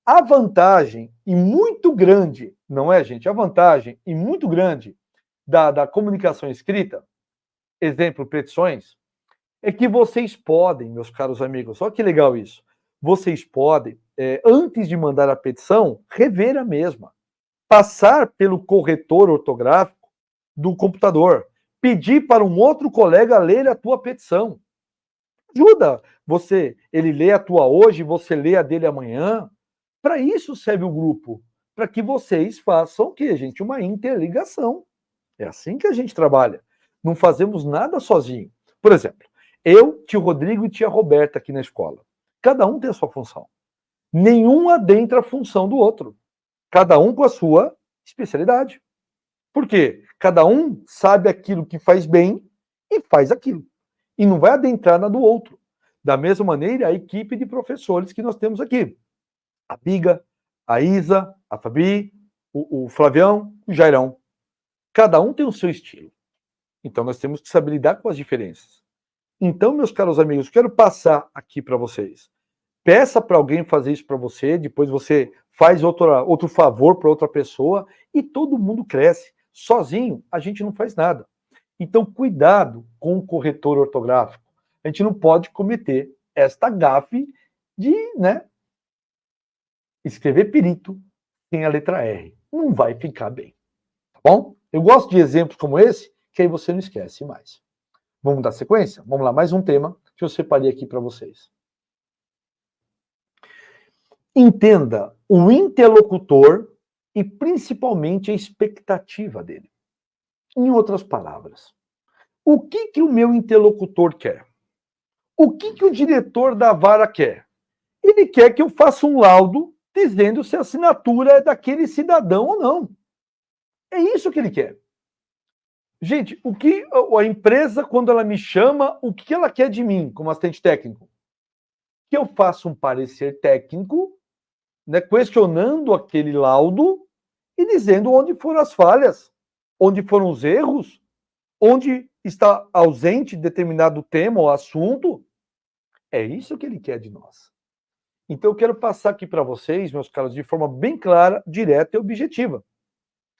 A vantagem, e muito grande, não é, gente? A vantagem, e muito grande, da comunicação escrita, exemplo, petições, é que vocês podem, meus caros amigos, olha que legal isso, vocês podem, antes de mandar a petição, rever a mesma, passar pelo corretor ortográfico do computador, pedir para um outro colega ler a tua petição. Ajuda você, ele lê a tua hoje, você lê a dele amanhã. Para isso serve o grupo, para que vocês façam o quê, gente? Uma interligação. É assim que a gente trabalha. Não fazemos nada sozinho. Por exemplo, eu, tio Rodrigo e tia Roberta aqui na escola. Cada um tem a sua função. Nenhum adentra a função do outro. Cada um com a sua especialidade. Por quê? Cada um sabe aquilo que faz bem e faz aquilo. E não vai adentrar na do outro. Da mesma maneira, a equipe de professores que nós temos aqui. A Biga, a Isa, a Fabi, o Flavião, o Jairão. Cada um tem o seu estilo. Então nós temos que saber lidar com as diferenças. Então, meus caros amigos, quero passar aqui para vocês. Peça para alguém fazer isso para você, depois você faz outro favor para outra pessoa e todo mundo cresce. Sozinho, a gente não faz nada. Então, cuidado com o corretor ortográfico. A gente não pode cometer esta gafe de, escrever perito sem a letra R. Não vai ficar bem. Tá bom? Eu gosto de exemplos como esse, que aí você não esquece mais. Vamos dar sequência? Vamos lá, mais um tema que eu separei aqui para vocês. Entenda o interlocutor e principalmente a expectativa dele. Em outras palavras, o que o meu interlocutor quer? O que o diretor da vara quer? Ele quer que eu faça um laudo dizendo se a assinatura é daquele cidadão ou não. É isso que ele quer. Gente, o que a empresa, quando ela me chama, o que ela quer de mim como assistente técnico? Que eu faça um parecer técnico, questionando aquele laudo e dizendo onde foram as falhas, onde foram os erros, onde está ausente determinado tema ou assunto. É isso que ele quer de nós. Então eu quero passar aqui para vocês, meus caros, de forma bem clara, direta e objetiva.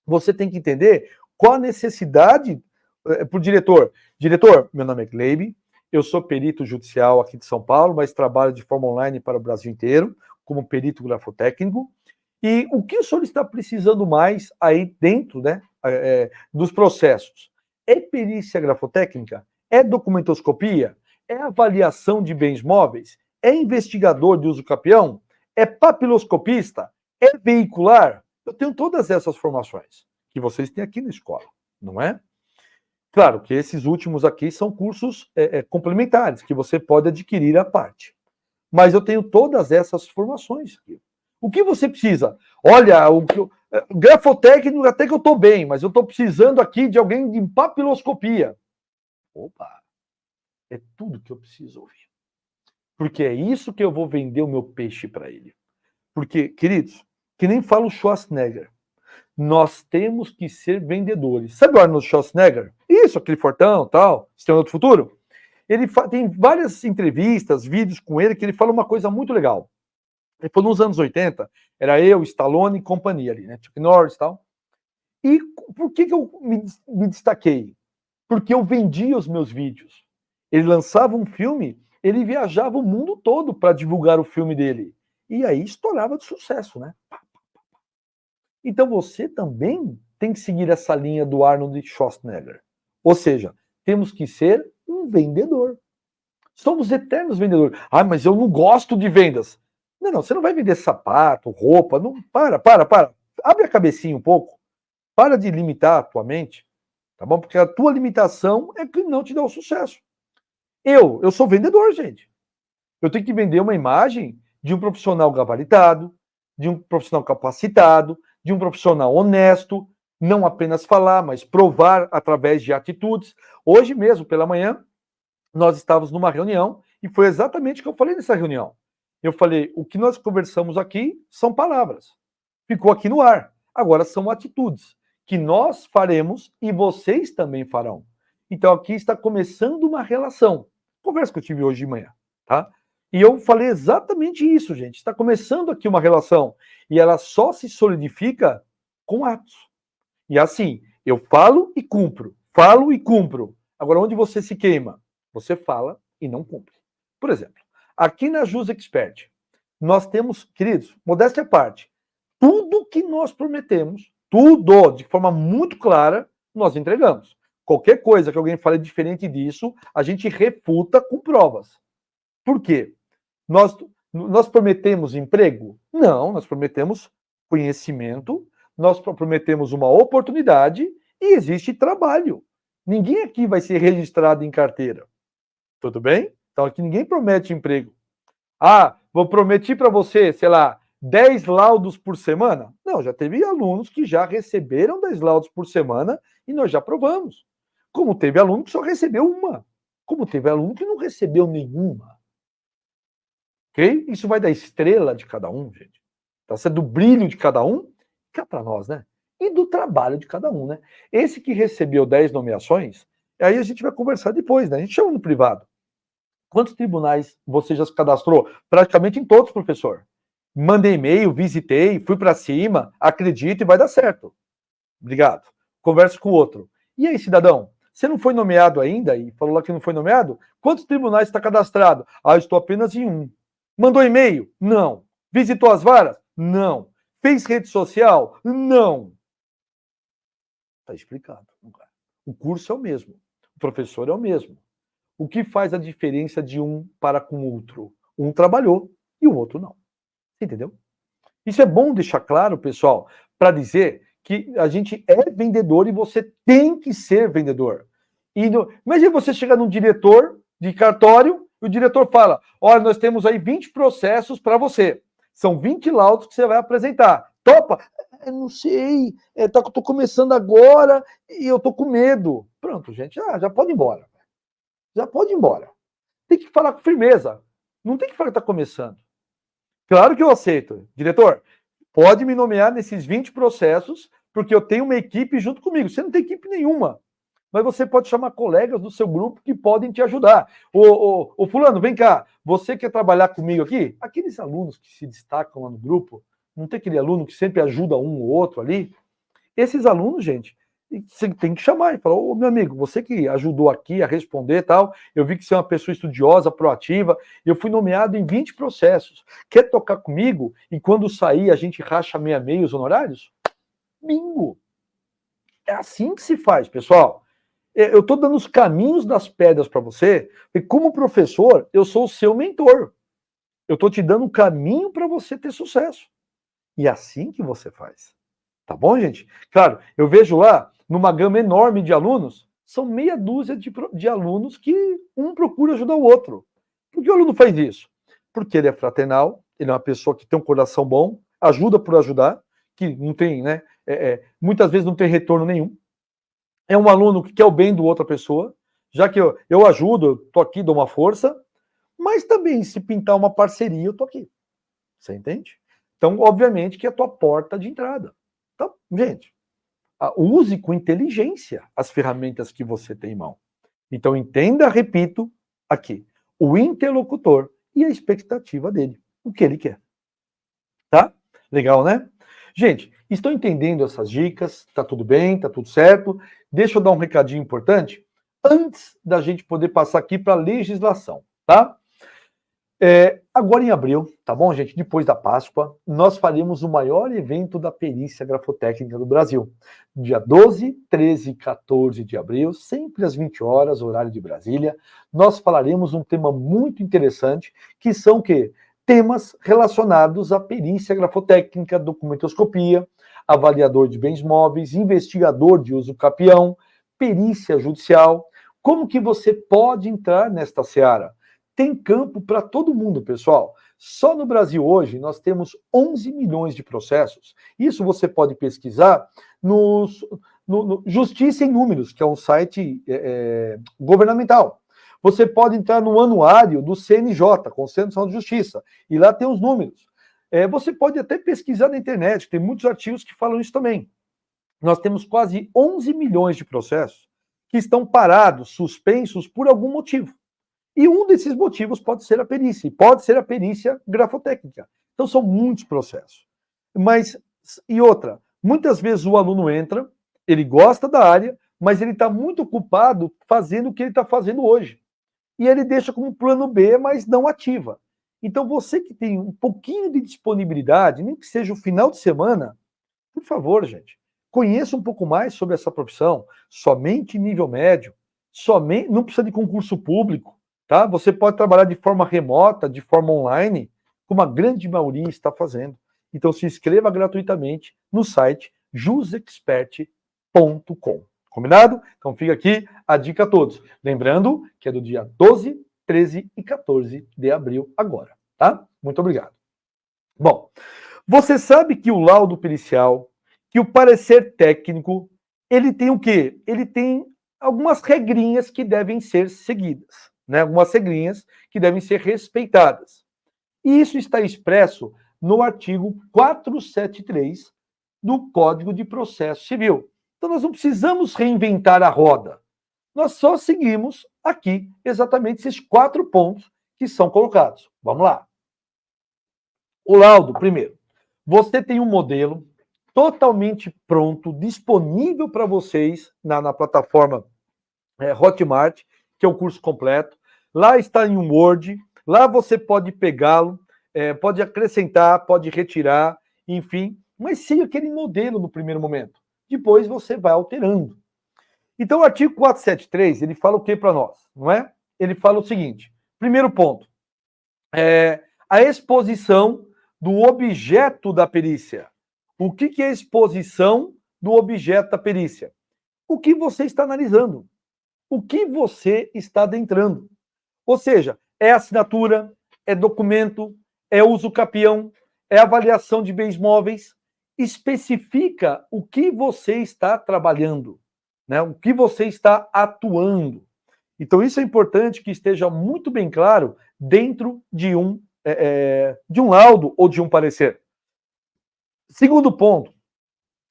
Você tem que entender qual a necessidade para o diretor. Diretor, meu nome é Gleibe, eu sou perito judicial aqui de São Paulo, mas trabalho de forma online para o Brasil inteiro, como perito grafotécnico. E o que o senhor está precisando mais aí dentro dos processos? É perícia grafotécnica? É documentoscopia? É avaliação de bens móveis? É investigador de uso capião? É papiloscopista? É veicular? Eu tenho todas essas formações que vocês têm aqui na escola, não é? Claro que esses últimos aqui são cursos complementares, que você pode adquirir à parte. Mas eu tenho todas essas formações aqui. O que você precisa? Olha, grafotécnico até que eu estou bem, mas eu estou precisando aqui de alguém de papiloscopia. Opa, é tudo que eu preciso ouvir. Porque é isso que eu vou vender o meu peixe para ele. Porque, queridos, que nem fala o Schwarzenegger, nós temos que ser vendedores. Sabe o Arnold Schwarzenegger? Isso, aquele fortão, tal, Exterminador do Futuro? Ele tem várias entrevistas, vídeos com ele, que ele fala uma coisa muito legal. Ele falou nos anos 80, era eu, Stallone e companhia ali, Chuck Norris e tal. E por que eu me destaquei? Porque eu vendia os meus vídeos. Ele lançava um filme, ele viajava o mundo todo para divulgar o filme dele. E aí estourava de sucesso, né? Então você também tem que seguir essa linha do Arnold Schwarzenegger. Ou seja, temos que ser um vendedor. Somos eternos vendedores. Ah, mas eu não gosto de vendas. Não, você não vai vender sapato, roupa. Não, para. Abre a cabecinha um pouco. Para de limitar a tua mente, tá bom? Porque a tua limitação é que não te dá o sucesso. Eu sou vendedor, gente. Eu tenho que vender uma imagem de um profissional gabaritado, de um profissional capacitado, de um profissional honesto, não apenas falar, mas provar através de atitudes. Hoje mesmo, pela manhã, nós estávamos numa reunião e foi exatamente o que eu falei nessa reunião. Eu falei, o que nós conversamos aqui são palavras. Ficou aqui no ar. Agora são atitudes que nós faremos e vocês também farão. Então aqui está começando uma relação. Conversa que eu tive hoje de manhã, tá? E eu falei exatamente isso, gente. Está começando aqui uma relação e ela só se solidifica com atos. E assim, eu falo e cumpro. Falo e cumpro. Agora, onde você se queima? Você fala e não cumpre. Por exemplo, aqui na Jus Expert, nós temos, queridos, modéstia à parte, tudo que nós prometemos, tudo, de forma muito clara, nós entregamos. Qualquer coisa que alguém fale diferente disso, a gente refuta com provas. Por quê? Nós prometemos emprego? Não, nós prometemos conhecimento, nós prometemos uma oportunidade e existe trabalho. Ninguém aqui vai ser registrado em carteira. Tudo bem? Então aqui ninguém promete emprego. Prometi para você, sei lá, 10 laudos por semana? Não, já teve alunos que já receberam 10 laudos por semana e nós já provamos. Como teve aluno que só recebeu uma. Como teve aluno que não recebeu nenhuma. Ok? Isso vai da estrela de cada um, gente. Tá sendo do brilho de cada um, cá para nós, né? E do trabalho de cada um, né? Esse que recebeu 10 nomeações, aí a gente vai conversar depois, né? A gente chama no privado. Quantos tribunais você já se cadastrou? Praticamente em todos, professor. Mandei e-mail, visitei, fui para cima, acredito e vai dar certo. Obrigado. Converso com o outro. E aí, cidadão? Você não foi nomeado ainda e falou lá que não foi nomeado? Quantos tribunais está cadastrado? Estou apenas em um. Mandou e-mail? Não. Visitou as varas? Não. Fez rede social? Não. Está explicado. O curso é o mesmo. O professor é o mesmo. O que faz a diferença de um para com o outro? Um trabalhou e o outro não. Entendeu? Isso é bom deixar claro, pessoal, para dizer que a gente é vendedor e você tem que ser vendedor. Imagina você chegar num diretor de cartório e o diretor fala: olha, nós temos aí 20 processos para você. São 20 laudos que você vai apresentar. Topa? Eu não sei, tô começando agora e eu tô com medo. Pronto, gente, já pode ir embora. Já pode ir embora. Tem que falar com firmeza. Não tem que falar que está começando. Claro que eu aceito. Diretor, pode me nomear nesses 20 processos, porque eu tenho uma equipe junto comigo. Você não tem equipe nenhuma. Mas você pode chamar colegas do seu grupo que podem te ajudar. Ô, fulano, vem cá. Você quer trabalhar comigo aqui? Aqueles alunos que se destacam lá no grupo, não tem aquele aluno que sempre ajuda um ou outro ali? Esses alunos, gente, você tem que chamar e falar: ô, meu amigo, você que ajudou aqui a responder e tal, eu vi que você é uma pessoa estudiosa, proativa, eu fui nomeado em 20 processos. Quer tocar comigo? E quando sair a gente racha meio a meio os honorários? Bingo! É assim que se faz, pessoal. Eu estou dando os caminhos das pedras para você, e como professor, eu sou o seu mentor. Eu estou te dando um caminho para você ter sucesso. E é assim que você faz. Tá bom, gente? Claro, eu vejo lá, numa gama enorme de alunos, são meia dúzia de alunos que um procura ajudar o outro. Por que o aluno faz isso? Porque ele é fraternal, ele é uma pessoa que tem um coração bom, ajuda por ajudar, que não tem, né? Muitas vezes não tem retorno nenhum. É um aluno que quer o bem do outra pessoa, já que eu ajudo, eu tô aqui, dou uma força, mas também se pintar uma parceria, eu tô aqui. Você entende? Então, obviamente que é a tua porta de entrada. Então, gente, use com inteligência as ferramentas que você tem em mão. Então, entenda, repito, aqui, o interlocutor e a expectativa dele, o que ele quer. Tá? Legal, né? Gente, estão entendendo essas dicas? Tá tudo bem? Tá tudo certo? Deixa eu dar um recadinho importante antes da gente poder passar aqui para a legislação, tá? Agora em abril, tá bom, gente? Depois da Páscoa, nós faremos o maior evento da perícia grafotécnica do Brasil. Dia 12, 13 e 14 de abril, sempre às 20 horas, horário de Brasília, nós falaremos um tema muito interessante, que são o quê? Temas relacionados à perícia grafotécnica, documentoscopia, avaliador de bens móveis, investigador de uso capião, perícia judicial. Como que você pode entrar nesta seara? Tem campo para todo mundo, pessoal. Só no Brasil hoje nós temos 11 milhões de processos. Isso você pode pesquisar no Justiça em Números, que é um site governamental. Você pode entrar no anuário do CNJ, Conselho Nacional de Justiça, e lá tem os números. Você pode até pesquisar na internet, tem muitos artigos que falam isso também. Nós temos quase 11 milhões de processos que estão parados, suspensos por algum motivo. E um desses motivos pode ser a perícia, e pode ser a perícia grafotécnica. Então são muitos processos. E outra, muitas vezes o aluno entra, ele gosta da área, mas ele está muito ocupado fazendo o que ele está fazendo hoje. E ele deixa como plano B, mas não ativa. Então você que tem um pouquinho de disponibilidade, nem que seja o final de semana, por favor, gente, conheça um pouco mais sobre essa profissão, somente nível médio, não precisa de concurso público. tá? Você pode trabalhar de forma remota, de forma online, como a grande maioria está fazendo. Então se inscreva gratuitamente no site jusexpert.com. Combinado? Então fica aqui a dica a todos. Lembrando que é do dia 12, 13 e 14 de abril agora, tá? Muito obrigado. Bom, você sabe que o laudo pericial, que o parecer técnico, ele tem o quê? Ele tem algumas regrinhas que devem ser seguidas, né? Algumas regrinhas que devem ser respeitadas. E isso está expresso no artigo 473 do Código de Processo Civil. Então nós não precisamos reinventar a roda. Nós só seguimos aqui exatamente esses 4 pontos que são colocados. Vamos lá. O laudo, primeiro. Você tem um modelo totalmente pronto, disponível para vocês na plataforma Hotmart, que é o curso completo. Lá está em um Word, lá você pode pegá-lo, pode acrescentar, pode retirar, enfim, mas sem aquele modelo no primeiro momento. Depois você vai alterando. Então o artigo 473, ele fala o que para nós, não é? Ele fala o seguinte, primeiro ponto, a exposição do objeto da perícia. O que é a exposição do objeto da perícia? O que você está analisando. O que você está adentrando. Ou seja, é assinatura, é documento, é uso capião, é avaliação de bens móveis. Especifica o que você está trabalhando, né? O que você está atuando. Então, isso é importante que esteja muito bem claro dentro de um laudo ou de um parecer. Segundo ponto,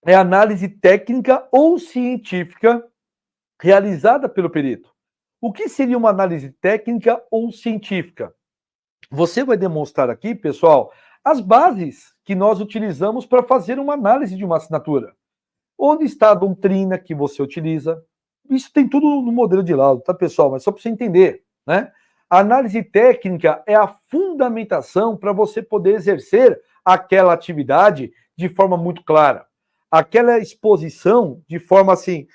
é análise técnica ou científica realizada pelo perito. O que seria uma análise técnica ou científica? Você vai demonstrar aqui, pessoal, as bases que nós utilizamos para fazer uma análise de uma assinatura. Onde está a doutrina que você utiliza? Isso tem tudo no modelo de laudo, tá, pessoal? Mas só para você entender, né? A análise técnica é a fundamentação para você poder exercer aquela atividade de forma muito clara. Aquela exposição de forma assim,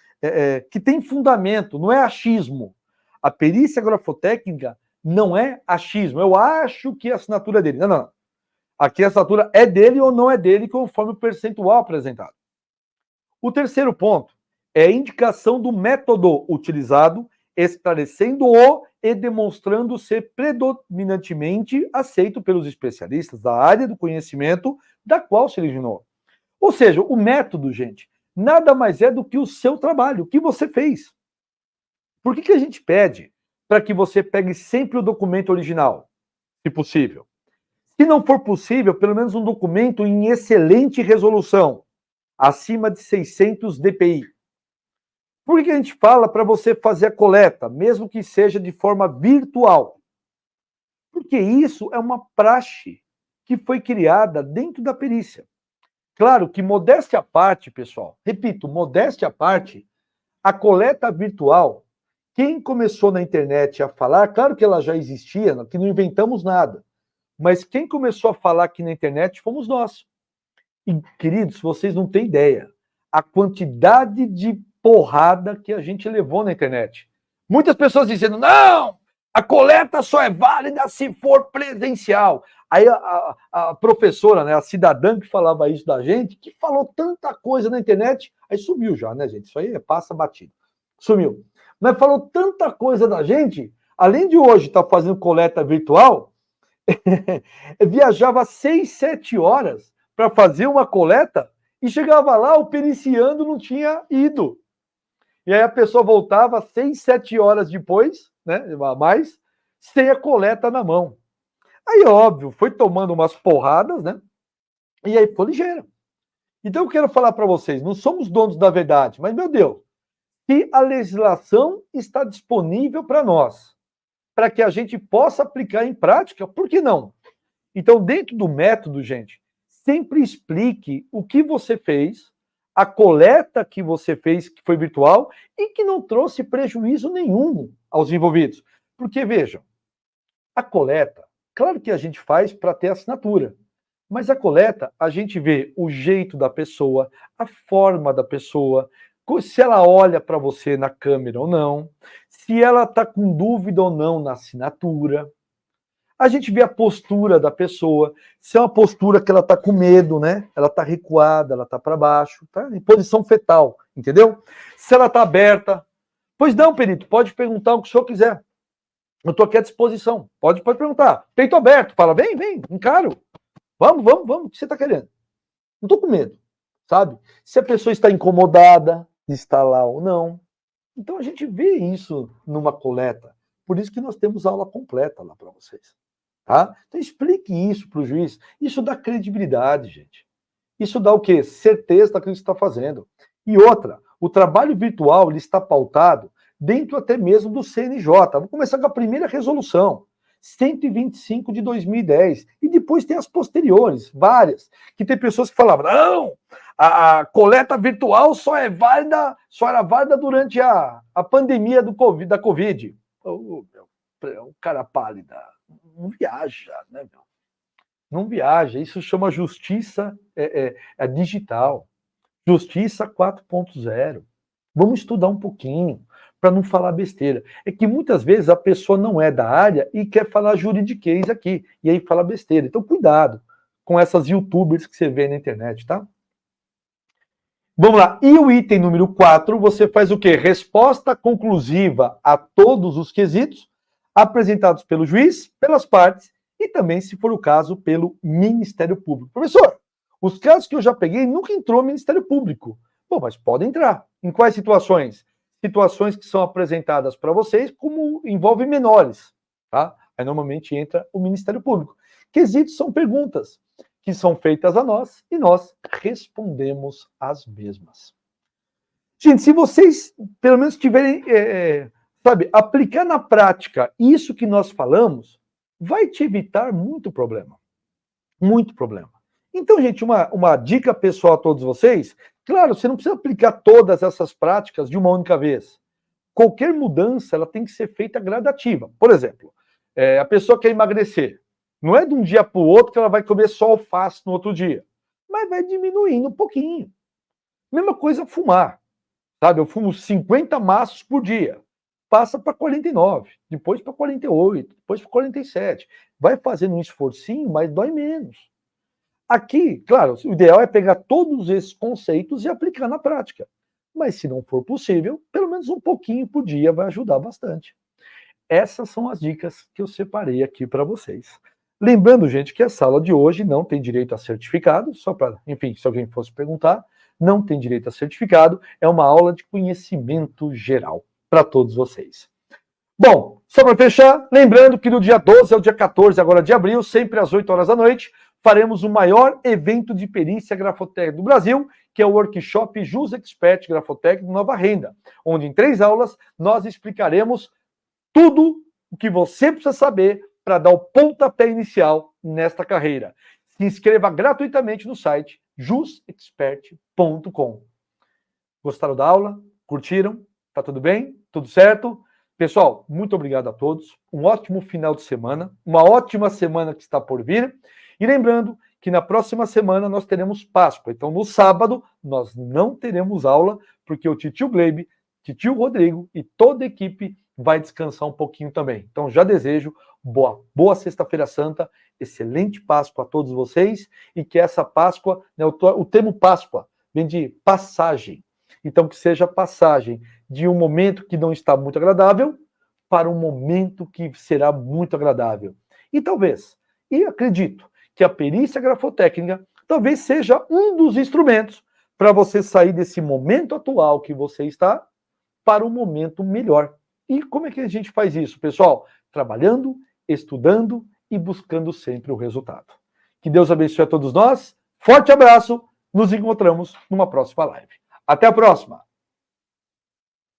que tem fundamento, não é achismo. A perícia grafotécnica não é achismo. Eu acho que a assinatura é dele. Não, não. Aqui a assinatura é dele ou não é dele, conforme o percentual apresentado. O terceiro ponto é a indicação do método utilizado, esclarecendo-o e demonstrando ser predominantemente aceito pelos especialistas da área do conhecimento da qual se originou. Ou seja, o método, gente, nada mais é do que o seu trabalho, o que você fez. Por que a gente pede para que você pegue sempre o documento original, se possível? Se não for possível, pelo menos um documento em excelente resolução, acima de 600 dpi. Por que a gente fala para você fazer a coleta, mesmo que seja de forma virtual? Porque isso é uma praxe que foi criada dentro da perícia. Claro que, modéstia à parte, pessoal, repito, modéstia à parte, a coleta virtual, quem começou na internet a falar, claro que ela já existia, que não inventamos nada, mas quem começou a falar aqui na internet fomos nós. E, queridos, vocês não têm ideia a quantidade de porrada que a gente levou na internet. Muitas pessoas dizendo, não, a coleta só é válida se for presencial. Aí a professora, né, a cidadã que falava isso da gente, que falou tanta coisa na internet, aí sumiu já, né, gente? Isso aí passa batido. Sumiu. Mas falou tanta coisa da gente, além de hoje estar fazendo coleta virtual, viajava 6, 7 horas para fazer uma coleta e chegava lá, o periciando não tinha ido. E aí a pessoa voltava 6, 7 horas depois, né, mais, sem a coleta na mão. Aí, óbvio, foi tomando umas porradas, né? E aí ficou ligeira. Então eu quero falar para vocês, não somos donos da verdade, mas, meu Deus, se a legislação está disponível para nós, para que a gente possa aplicar em prática, por que não? Então, dentro do método, gente, sempre explique o que você fez, a coleta que você fez, que foi virtual, e que não trouxe prejuízo nenhum aos envolvidos. Porque, vejam, a coleta, claro que a gente faz para ter assinatura, mas a coleta, a gente vê o jeito da pessoa, a forma da pessoa, se ela olha para você na câmera ou não, se ela está com dúvida ou não na assinatura. A gente vê a postura da pessoa, se é uma postura que ela está com medo, né? Ela está recuada, ela está para baixo, tá em posição fetal, entendeu? Se ela está aberta. Pois não, perito, pode perguntar o que o senhor quiser. Eu estou aqui à disposição. Pode perguntar. Peito aberto, fala, vem, encaro. Vamos, o que você está querendo? Não estou com medo, sabe? Se a pessoa está incomodada de estar lá ou não. Então a gente vê isso numa coleta. Por isso que nós temos aula completa lá para vocês. Tá? Então explique isso para o juiz. Isso dá credibilidade, gente. Isso dá o quê? Certeza daquilo que você está fazendo. E outra, o trabalho virtual ele está pautado dentro até mesmo do CNJ. Vou começar com a primeira resolução, 125 de 2010. E depois tem as posteriores, várias, que tem pessoas que falavam, não, a coleta virtual só era válida durante a pandemia da Covid. O cara pálida. Não viaja, né, meu? Não viaja. Isso chama justiça digital. Justiça 4.0. Vamos estudar um pouquinho para não falar besteira. É que muitas vezes a pessoa não é da área e quer falar juridiquês aqui. E aí fala besteira. Então, cuidado com essas youtubers que você vê na internet, tá? Vamos lá. E o item número 4, você faz o quê? Resposta conclusiva a todos os quesitos apresentados pelo juiz, pelas partes e também, se for o caso, pelo Ministério Público. Professor, os casos que eu já peguei nunca entrou Ministério Público. Bom, mas pode entrar. Em quais situações? Situações que são apresentadas para vocês como envolvem menores, tá? Aí normalmente entra o Ministério Público. Quesitos são perguntas que são feitas a nós e nós respondemos as mesmas. Gente, se vocês pelo menos tiverem aplicar na prática isso que nós falamos, vai te evitar muito problema. Muito problema. Então, gente, uma dica pessoal a todos vocês, claro, você não precisa aplicar todas essas práticas de uma única vez. Qualquer mudança, ela tem que ser feita gradativa. Por exemplo, a pessoa quer emagrecer. Não é de um dia para o outro que ela vai comer só alface no outro dia. Mas vai diminuindo um pouquinho. Mesma coisa fumar. Sabe, eu fumo 50 maços por dia. Passa para 49, depois para 48, depois para 47. Vai fazendo um esforcinho, mas dói menos. Aqui, claro, o ideal é pegar todos esses conceitos e aplicar na prática. Mas se não for possível, pelo menos um pouquinho por dia vai ajudar bastante. Essas são as dicas que eu separei aqui para vocês. Lembrando, gente, que essa aula de hoje não tem direito a certificado, só para, enfim, se alguém fosse perguntar, não tem direito a certificado, é uma aula de conhecimento geral para todos vocês. Bom, só para fechar, lembrando que do dia 12 ao dia 14 agora de abril, sempre às 8 horas da noite, faremos o maior evento de perícia grafotécnica do Brasil, que é o workshop Jus Expert Grafotécnico Nova Renda, onde em 3 aulas nós explicaremos tudo o que você precisa saber para dar o pontapé inicial nesta carreira. Se inscreva gratuitamente no site jusexpert.com. Gostaram da aula? Curtiram? Tá tudo bem? Tudo certo? Pessoal, muito obrigado a todos. Um ótimo final de semana. Uma ótima semana que está por vir. E lembrando que na próxima semana nós teremos Páscoa. Então, no sábado, nós não teremos aula, porque o titio Gleibe, titio Rodrigo e toda a equipe vai descansar um pouquinho também. Então, já desejo boa Sexta-feira Santa, excelente Páscoa a todos vocês e que essa Páscoa, né, o termo Páscoa vem de passagem. Então, que seja passagem de um momento que não está muito agradável para um momento que será muito agradável. E talvez, e acredito, que a perícia grafotécnica talvez seja um dos instrumentos para você sair desse momento atual que você está para um momento melhor. E como é que a gente faz isso, pessoal? Trabalhando, estudando e buscando sempre o resultado. Que Deus abençoe a todos nós. Forte abraço. Nos encontramos numa próxima live. Até a próxima!